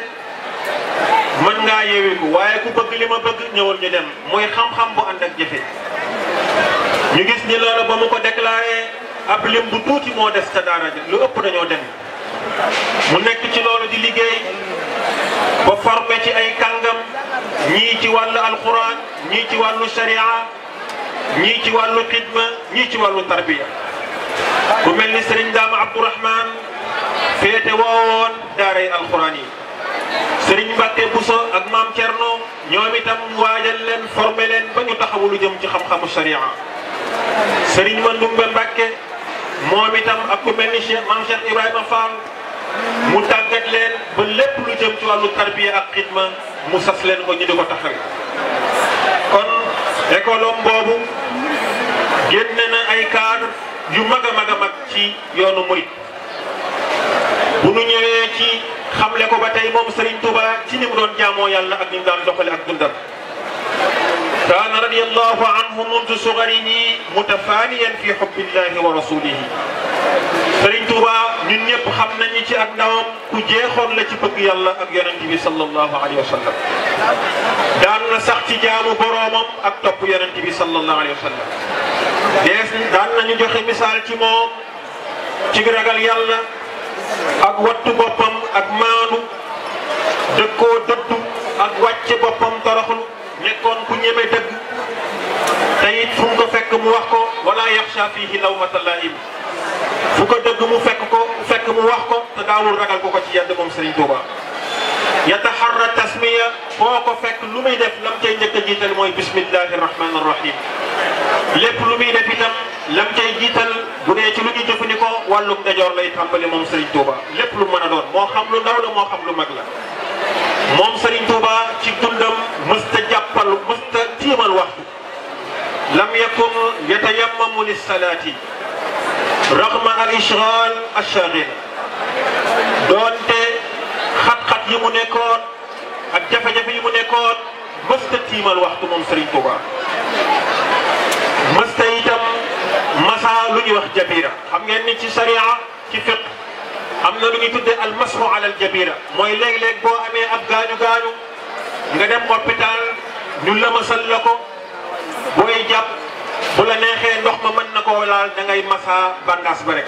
Speaker 15: mën ngaa yeewiku waaye ku bëgg li ma bëgg ñëwal ñu dem mooy xam-xam bu ànd ak jëfe ñu gis ni loolu ba mu ko déclaré ab lim bu tuuti moo des ca daara ji lu ëpp dañoo dem mu nekk ci loolu di liggéey ba formé ci ay kàngam ñii ci wàllu alquran ñii ci wàllu sharia ñii ci wàllu xidma ñii ci wàllu tarbiya bu mel ni Serigne Dame Abdourahman féete woowoon daaray alquran yi Serigne Mbacke Bousso ak maam Thierno ñoom itam waajal leen formé leen ba ñu taxawu lu jëm ci xam-xamu sharia Serigne Mandoumbe Mbacke moom itam ak ku mel ni maam Cheikh Ibrahima Fall mu tàggat leen ba lépp lu jëm ci wàllu tarbiya ak xidma mu sas leen ko ñu di ko taxawi kon école boobu génne na ay cadre yu mag a mag ci yoonu murit bu nu ñëwee ci xamle ko ba tey moom Serigne Touba ci ni mu doon jaamoo yàlla ak ni mu daan doxale ak dundam kaana radiyallahu anhu mundu sugarihi mutafaniyan fi hubbillahi wa rasulihi Serigne Touba ñun ñëpp xam nañu ci ak ndawam ku jeexoon la ci bëgg yàlla ak yonent bi sallallahu alayhi wa sallam daan na sax ci jaamu boroomam ak topp yonent bi sallallahu alayhi wa sallam daan nañu joxe misaal ci moom ci ragal yàlla ak wattu boppam ak maanu dëkkoo dëddu ak wàcce boppam toroxlu nekkoon ku ñeme dëgg te it fu mu ko fekk mu wax ko wala yaxsha fihi lawmata laim fu ko dëgg mu fekk mu wax ko te daawul ragal ko ci yedd moom Serigne Touba yataharra tasmiya foo ko fekk lu muy def lam cay njëkk a jiital mooy bismillahi rahmani rahim lépp lu muy def itam lam cay jiital bu dee ci lu ñu jëfandikoo wàllum ndajoor lay tàmbali moom Serigne Touba lépp lu mën a doon moo xam lu ndaw la moo xam lu mag la moom Serigne Touba ci dundam mësta jàppal mësta tiimal waxtu lam yakun yatayammamu lissalaati raghma al ishghal ash-shaghil doonte xat-xat yi mu nekkoon ak jafe-jafe yi mu nekkoon mësta tiimal waxtu moom Serigne Touba mësta itam masa lu ñuy wax jabira xam ngeen ni ci sharia ci fiq am na lu ñuy tuddee al masxu ala al jabira mooy léeg-léeg boo amee ab gaañu nga dem hôpital ñu lëmasal la ko booy jàpp bu la neexee ndox ma mën na koo laal da ngay masa bandaas ba rek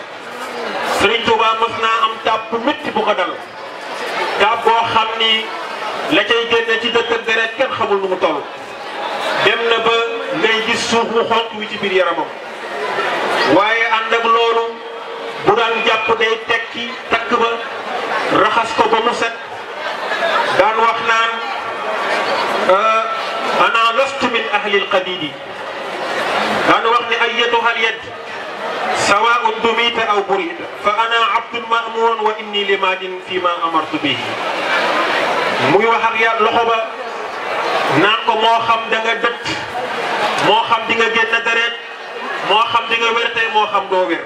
Speaker 15: Serigne Touba mës naa am taab bu métti bu ko dal taab boo xam ni la cay génne ci suuf mu xonq wi ci biir yaramam waaye ànd ak loolu bu daan jàpp day tekki takk ba raxas ko ba mu set daan wax naan ana lastu min ahli alqadidi daan wax ni ayyatuha alyad sawaun dumita aw burita fa ana abdun ma'mun wa inni limadin fi ma amartu bihi muy wax ak yàlla loxo ba naan ko moo xam da nga dëtt moo xam di nga génn deret moo xam di nga wér tey moo xam doo wér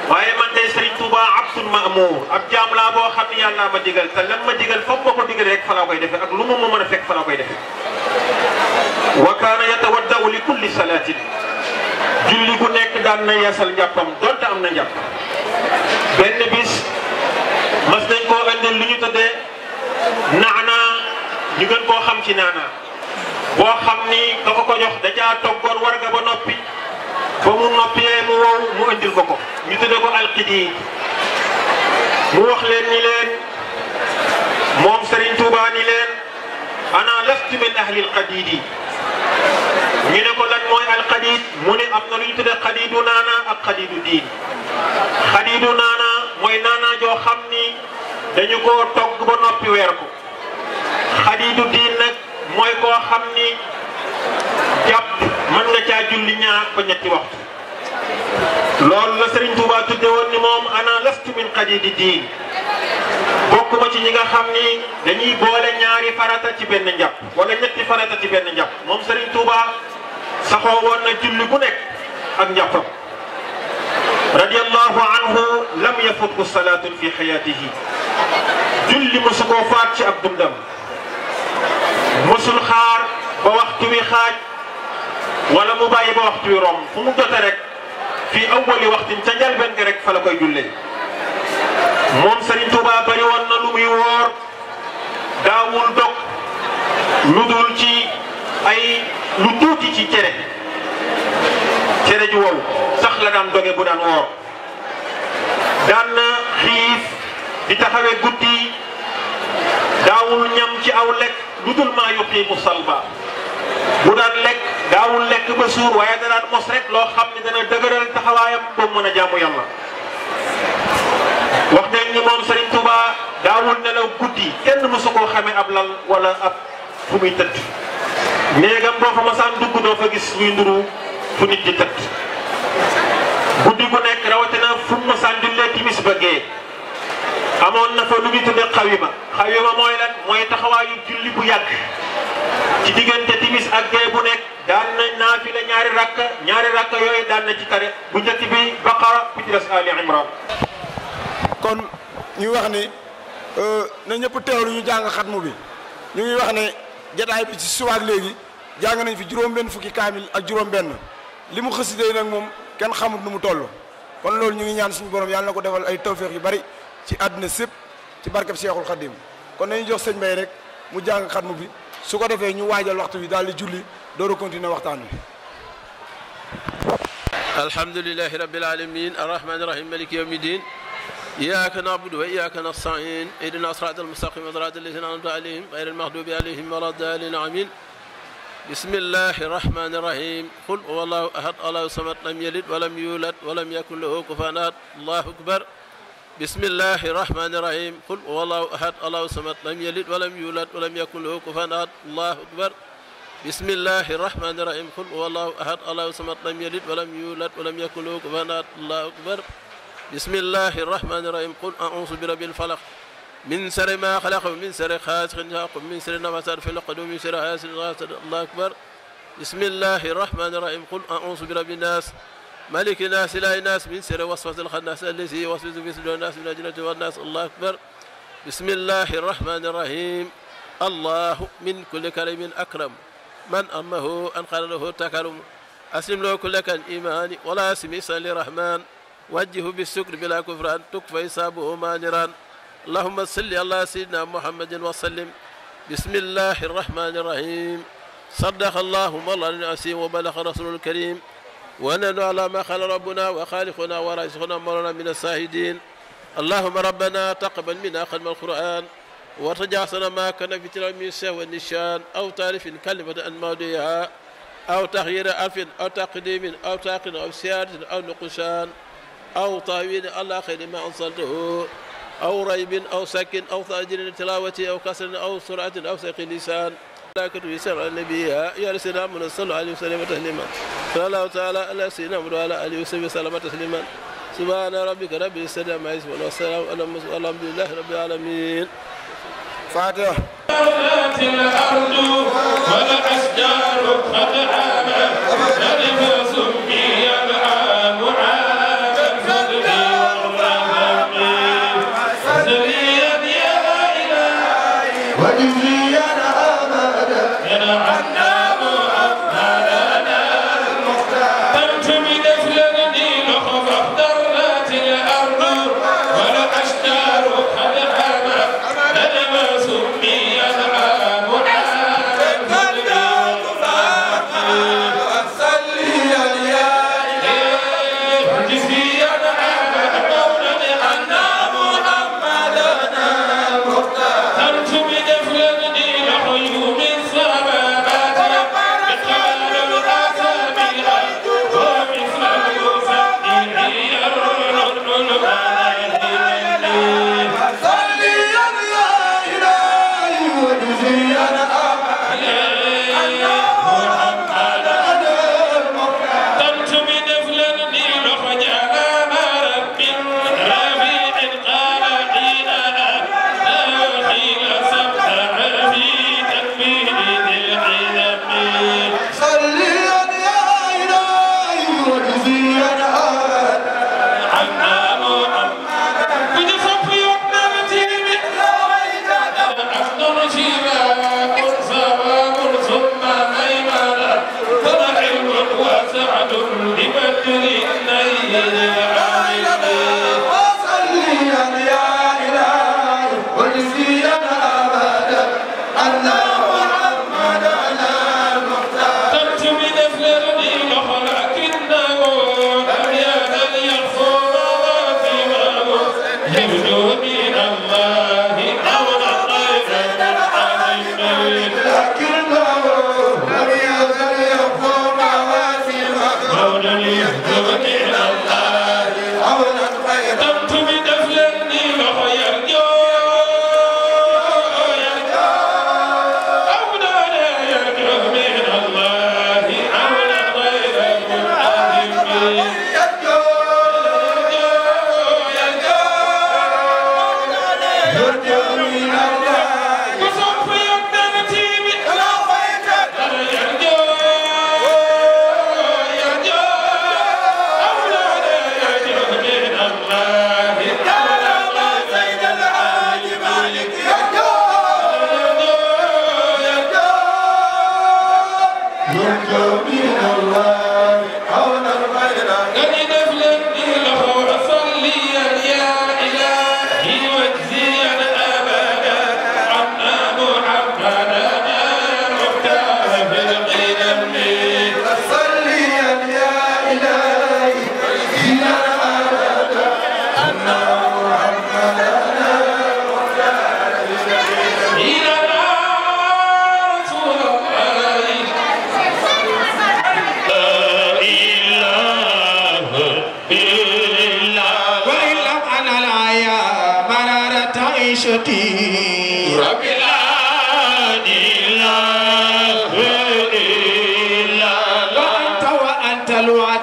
Speaker 15: waaye man day Serigne Touba abdun ma'mur ab jaam laa boo xam ni yàlla ma digal te lan ma digal foofu ma ko digal rek fa laa koy defee ak lu mu mën a fekk fa laa koy defee wa kaana yatawaddau li kulli salaatin julli gu nekk daan na yeesal njàppam donte am na njàpp benn bis mas nañ koo andil lu ñu tuddee naana ñu gën koo xam ci naana boo xam ni ka ko jox da caa toggoon warga ba noppi ba mu noppee mu wow mu andil ko ñu tuddee ko alqidi mu wax leen ni leen moom Serigne Touba ni leen ana lastu min ahli alqadidi ñu ne ko lan mooy alqadid mu ne am na lu ñu tuddee qadidu naana ak qadidu diin qadidu naana mooy naana joo xam ni dañu koo togg ba noppi weer ko qadidu diin nag mooy koo xam ni jàpp mën nga caa julli ñaar ba ñetti waxtu loolu la Serigne Touba tudde woon ni moom ana lastu min qadidi diin bokkuma ci ñi nga xam ni dañuy boole ñaari farata ci benn njàpp wala ñetti farata ci benn njàpp moom Serigne Touba saxoo woon na julli bu nekk ak njàppam radiyallahu anhu lam yafutku salaatun fi xayaatihi julli mosu koo faat ci ab dundam mosul xaar ba waxtu wi xaaj wala mu bàyyi ba waxtu wi rom fu mu jote rek fii awwali waxtin ca njalben ga rek fa la koy jullee moom Serigne Touba bari woon na lu muy woor daawul dog lu dul ci ay lu tuuti ci cere ju wow sax la daan doge bu daan woor daan na xiif di taxawee guddi daawul ñam ci aw lekk lu dul maa yuqiimu salba bu daan lekk daawul lekk ba suur waaye da daan mos rek loo xam ne dana dëgëral taxawaayam ba mën a jaamu yàlla wax nañ ni moom Serigne Touba daawul nelaw guddi kenn mësu koo xamee ab lal wala ab fu muy tëdd néegam boo fa masaan dugg doo fa gis luy nduru fu nit di tëdd guddi gu nekk rawatina fu mu masaan jullee timis ba gee amoon na fa lu ñu tuddee xawima mooy lan mooy taxawaayu julli bu yàgg ci diggante timis ak gee bu nekk daan na naafila ñaari rakka yooyu daan na ci tare bu njëkk bi Baqara bi ci des Ali Imran
Speaker 5: kon ñu wax ni na ñëpp teewlu ñu jàng xatmu bi ñu ngi wax ne jotaay bi ci suba ak léegi jàng nañ fi juróom-benn fukki kaamil ak juróom-benn li mu xasida nag moom kenn xamut nu mu toll kon loolu ñu ngi ñaan suñu borom yàlla na ko defal ay tawféex yu bari ci àdduna sépp ci barkeb Seexul Xadim kon nañu jox sëñ Bay rek mu jàng xatmu bi su ko defee ñu waajal waxtu bi daal di julli door a continuer waxtaan wi.
Speaker 16: alhamdulillahi rabbil alamin arrahmani rahim maliki yawmi din إياك نعبد وإياك نستعين اهدنا الصراط المستقيم صراط الذين أنعمت عليهم غير المغضوب عليهم ولا الضالين آمين بسم الله الرحمن الرحيم قل هو الله أحد الله الصمد لم يلد ولم يولد ولم يكن له كفوا أحد الله أكبر بسم الله الرحمن الرحيم قل هو الله أحد الله الصمد لم يلد ولم يولد ولم يكن له كفوا أحد الله أكبر بسم الله الرحمن الرحيم قل هو الله أحد الله الصمد لم يلد ولم يولد ولم يكن له كفوا أحد الله أكبر بسم الله الرحمن الرحيم قل أعوذ برب الفلق من شر ما خلق ومن شر غاسق إذا وقب من شر النفاثات في العقد ومن شر حاسد إذا حسد الله أكبر بسم الله الرحمن الرحيم قل أعوذ برب الناس ملك الناس إله الناس من شر وسوسة الخناس الذي يوسوس في صدور الناس من الجنة والناس الله أكبر بسم الله الرحمن الرحيم الله من كل كريم أكرم من أمه أنقل له تكرم أسلم له كل كان إيمان ولا اسم للرحمن وجهه بالشكر بلا كفران تكفى حسابه مانران اللهم صل على سيدنا محمد وسلم بسم الله الرحمن الرحيم صدق الله مولانا العظيم وبلغ رسول الكريم ونحن على ما قال ربنا وخالقنا ورازقنا مولانا من الشاهدين اللهم ربنا تقبل منا ختم القرآن وتجعلنا ما كان في تلاميذ والنشان أو تعرف كلمة أن ماضيها أو تغيير عرف أو تقديم أو تاقن أو سيادة أو نقصان أو تأويل على خير ما أنزلته أو ريب أو سك أو تأجيل تلاوة أو كسر أو سرعة أو ثقل لسان ملائكة يسر النبي يا سيدنا محمد صلى الله عليه وسلم تسليما صلى الله تعالى على سيدنا محمد وعلى آله وسلم تسليما سبحان ربك رب العزة عما يصفون والسلام على المرسلين والحمد لله رب العالمين.
Speaker 1: فاتحة.
Speaker 14: الأرض والأشجار قد عامت قد سمي العام عام الفضل والرحم سريا يا إلهي وجزيا أبدا عنا محمدنا المختار أنت بدفلني لخف اخترت الأرض والأشجار قد عامت قد سمي العام عام الفضل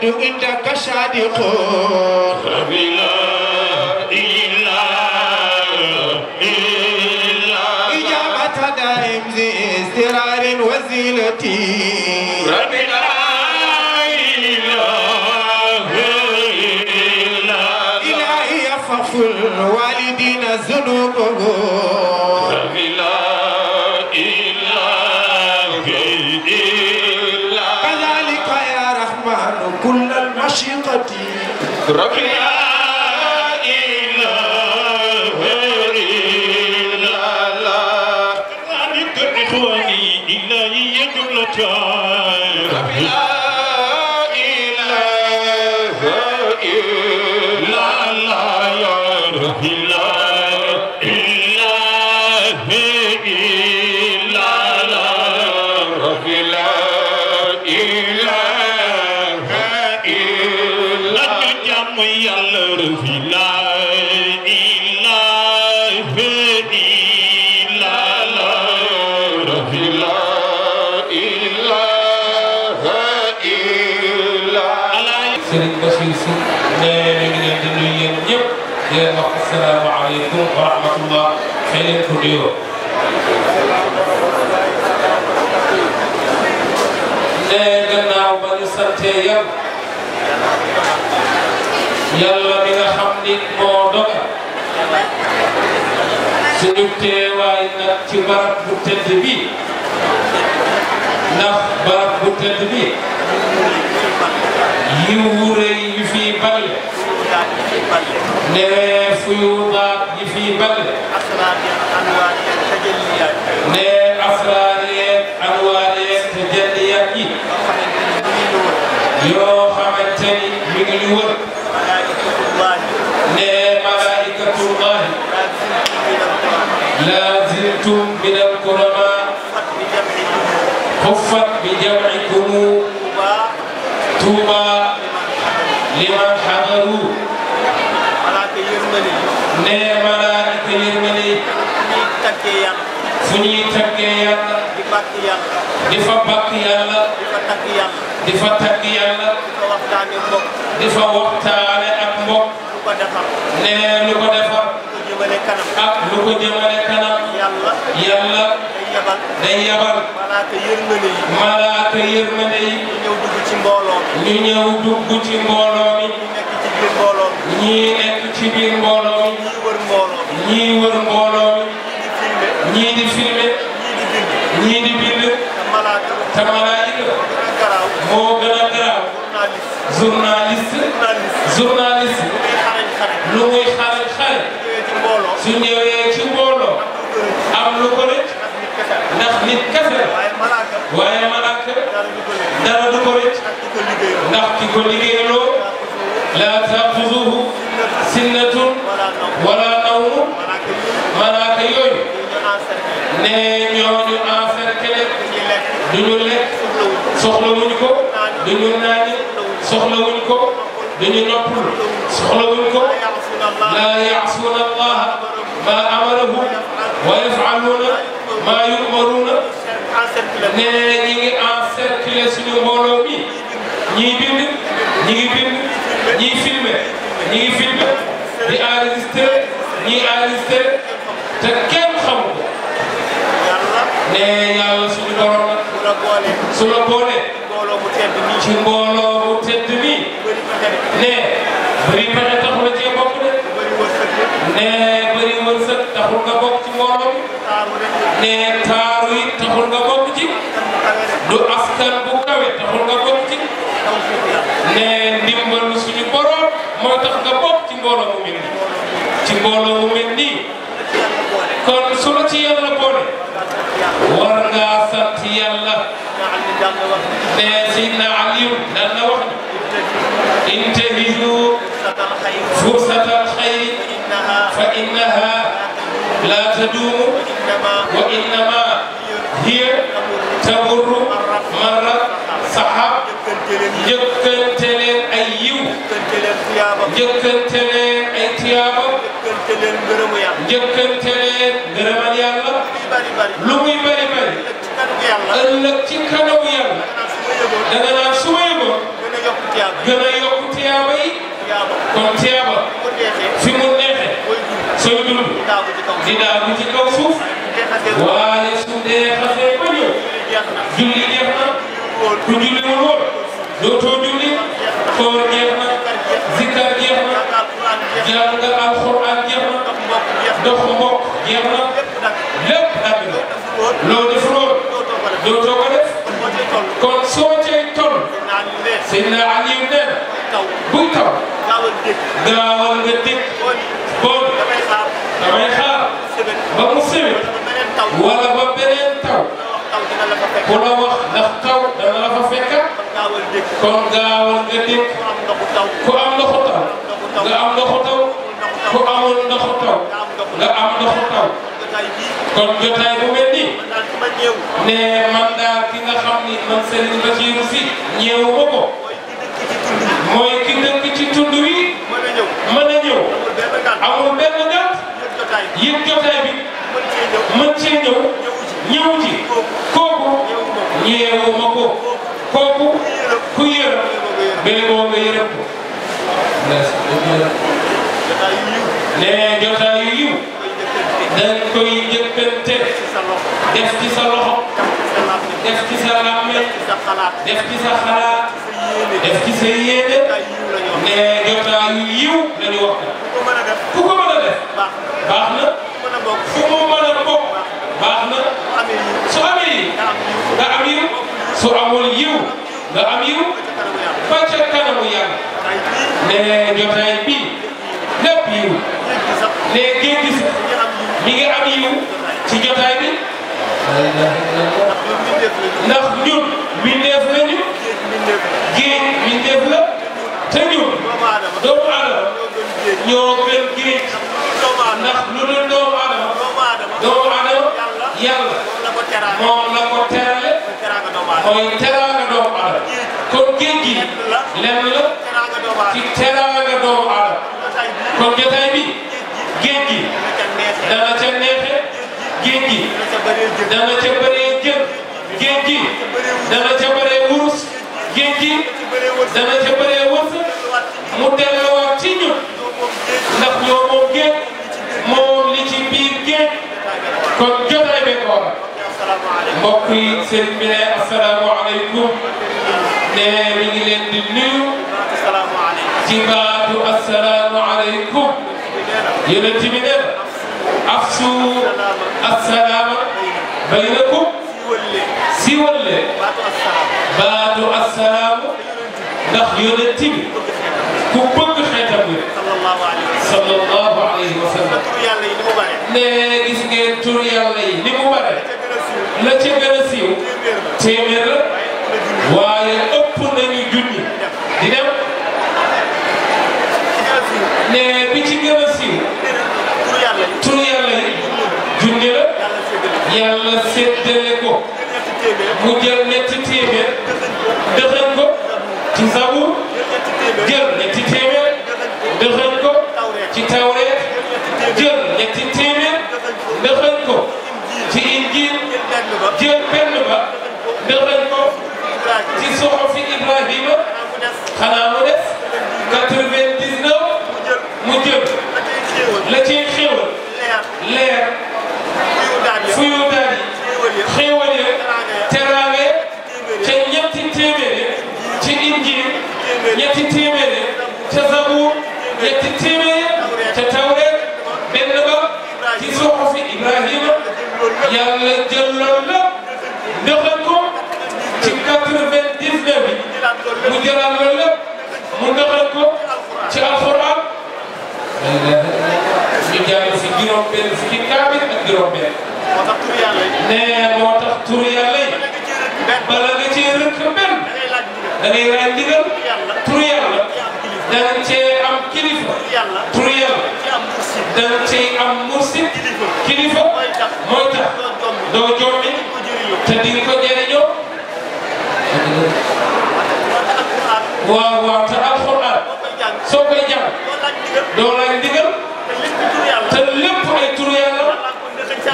Speaker 17: عندك صادق ربي لا إله إلا إجابة دائم ذي استرار وزيلتي ربي لا إله إلا إلهي يفخ الوالدين ذنوبهم ربي لا إله إلا كذلك يا رحمن كل المشيقة ربي لا إله إلا الله ذلك إخواني إلهي جملة ربي لا إله إلا الله يا ربي لا إله إلا الله ربي لا إله ربي لا إله إلا الله ربي لا إله إلا الله
Speaker 18: Serigne Bassirou Sy nee na ngi leen di nuyu yéen ñëpp di leen wax asalaamaaleykum wa rahmatullah xëy leen ko nuyoo nee gannaaw ba ñu sante yàlla mi nga xam ni moo dogal suñu teewaay nag ci barab bu tedd bi ndax barab bu tedd bi yiw wu rëy yi fii balle ne fuyudaat yi fii balle ne asraar yeeg anwaar yeeg tajalliyaat yi yoo xamante ni mi ngi ñu wër ne malaikatullahi lazimtum min alkurama xuffat bi jamcikum tuuba liman xadaru ne malaaka yërmande fu ñuy taggee yàlla di fa bàkk yàlla di fa tagg yàlla di fa waxtaane ak mbokk ne lu ko defar ak lu ko jëmale kanam yàlla day yabal malaaka yërmande yi ñu ñëw dugg ci mbooloo mi ñii nekk ci biir mbooloo mi ñii wër mbooloo mi ñii di filmé ñii di bind te malaayika moo gën a garaaw journaliste lu muy xare su ñëwee ci mbooloo am lu ko rëcc ndax nit kese la waaye malaaka dara du ko rëcc ndax ki ko liggéeyloo laa taaxuzuhu sinnatun wala nawmun malaaka yooyu ne ñooñu encerclé duñu lekk soxlawuñ ko duñu naani soxlawuñ ko duñu noppul soxlawuñ ko laa yaasuuna allaha ma amarahum wa yafaluuna ma yumaruuna ne ñi ngi encerclé suñu mbooloo bi ñii bind ñi ngi bind ñii filmé ñi ngi filmé di enregistré ñii enregistré te kenn xamu ko ne yàlla suñu borom nag su la boolee ci mbooloo mu tedd mi ne bëri pexe taxul la cee bokk de ne bëri wërsëg taxul nga bokk ci mbooloo mi ne taaru yi taxul nga bokk ci du askan bu kawe taxul nga bokk ci ne ndimbalu suñu borom moo tax nga bokk ci mbooloo mu mel nii ci mbooloo mu mel nii kon su la ci yàlla boole war ngaa sant yàlla ne Seydina Aliyu daan na wax ni intahizu fursatal xayri fa innaha la taduumu wa innama hiya tamurru marra sahab njëkkante leen ay yiw njëkkante leen ay tiyaaba njëkkante leen ngërëmal yàlla lu muy bari bari ëllëg ci kanamu yàlla danga naan su ma yëgoon gën a yokk tiyaaba yi kon tiyaaba fi mu neexee sooy dund di daagu ci kaw suuf waaye su dee xasee ba ñëw julli jeex na ku julliwul woon dootoo julli koor jeex na zikkar jeex na jàng alxuraan jeex na dox mbokk jeex na lépp dagg na loo def lool dootoo ko def kon soo cay toll Seydina Aliyu nee na buy taw gaawal nga dégg bon damay xaar ba mu sewet wala ba beneen taw ku la wax ndax taw dana la fa fekk kon gaawal nga dégg ku am ndoxu taw nga am ndoxu taw ku amul ndoxu taw nga am ndoxu taw kon jotaay bu mel nii ne man daal ki nga xam ni man Serigne Bassirou Sy ñeewu ma ko mooy ki dëkk ci tund wi mën a ñëw jotaay bi mën cee ñëw ci kooku ñeewu ma ko kooku ku yërëm bee boo nga yërëm ko nee jotaay yu yiw dañ koy jëkkante def ci sa loxo def ci sa làmmiñ def ci sa xalaat def ci sa yéene nee jotaay yu yiw la ñu wax ku ko mën a def baax na fu mu mën a bokk baax na su amee yi nga am yiw su amul yiw nga am yiw ba ca kanamu yàlla nee jotaay bii lépp yiw nee géej gi sax mi ngi am yiw ci jotaay bi ndax ñun mbindeef lañu géej mbindeef la te ñun doomu aadama ñoo gën géej ndax lu dul doomu aadama yàlla moom la ko terale mooy teraanga doomu aadama kon géej gi lenn la ci teraanga doomu aadama kon jotaay bi géej gi dana ca neexe géej gi dana ca bëree jën géej gi dana ca bëree wurus géej gi dana ca bëree wërsëg mu delluwaat ci ñun ndax ñoo moom géej moom li ci biir géej kon jotaay bee ko waral mbokk yi sëriñ bi ne asalaamaaleykum ne mi ngi leen di nuyu ci baatu asalaamaaleykum yonent bi ne afsu assalaama baynakum siiwal leen baatu assalaamu ndax yonent bi ku bëgg xeetam bi sallallahu alayhi wa sallam ne gis ngeen tur yàlla yi ni mu bare la ca gën a siiw téeméer la waaye ëpp nañu junni di dem ne bi ci gën a siiw tur yàlla yi junni la yàlla séddale ko mu jël ñetti téeméer dëxëñ ko ci Zabuur jël ñetti téeméer dëxëñ ko ci Tawreet jël ñetti téeméer dëxëñ ko ci Injiil jël benn ba dëxëñ ko ci Suhufi Ibrahima xanaa mu des 99 mu jël la ciy xéewal leer fuyu daal yi xéewal ya teraange ca ñetti téeméer ci Injiil ñetti téeméer ca Zabuur ñetti téeméer ca Tawreet benn ba ci Suhufi Ibrahima yàlla jël loolu la dëxal ko ci 99 bi mu jëlaat loolu la mu dëxal ko ci alxuraan ñu jàng si juróom benn fukki kaamil ak juróom benn nee moo tax tur yàlla yi bala nga cee rëkk benn da ngay laaj ndigal tur yàlla da nga cee am kilifa tur yàlla da nga cee am mursid kilifa mooy tax doo jommi te di ko jëriñoo waaw waaw te alxuraan soo koy jàng doo laaj ndigal te lépp ay tur yàlla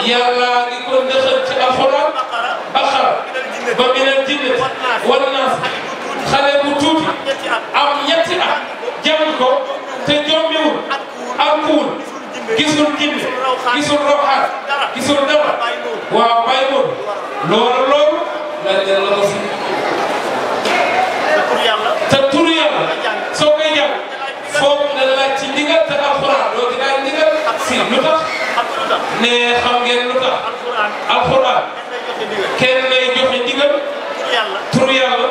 Speaker 18: yàlla ngi ko ndëxal ci alxuraan Baqara ba minal jinnati wan naas xale bu tuuti am ñetti at jàng ko te jommiwul ànkuwul gisul jinne gisul roxaat gisul dara waaw bàyyi moom loolu la jël la ko si te tur yàlla soo koy jàng foofu na laaj ci ndigal te alxuraan doo ci daal ndigal si lu tax ne xam ngeen lu tax alxuraan kenn lay joxe ndigal tur yàlla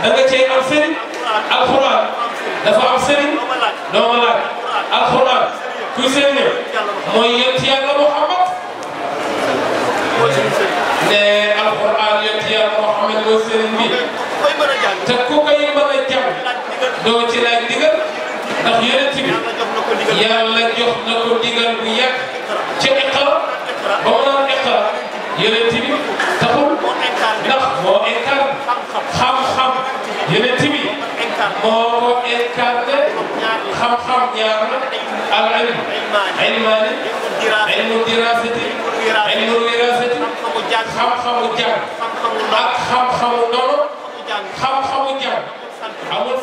Speaker 18: da nga cee am sëriñ alxuraan dafa am sëriñ doo ma laaj alxuraan kuy sëriñam mooy yonent yàlla Muhammad ne alxuraan yonent yàlla Muhammad mooy sëriñ bi te ku koy mën a jàng doo ci laaj ndigal ndax yonent bi yàlla jox na ko ndigal bu yàgg ci Iqra ba mu naan Iqra yonent bi taxul ndax moo incarne xam-xam yonent bi moo ko incarné xam-xam ñaar la al ilm ilmaani ilmu dirasati ilmu wirasati xam-xamu jàng ak xam-xamu ndono xam-xamu jàng amul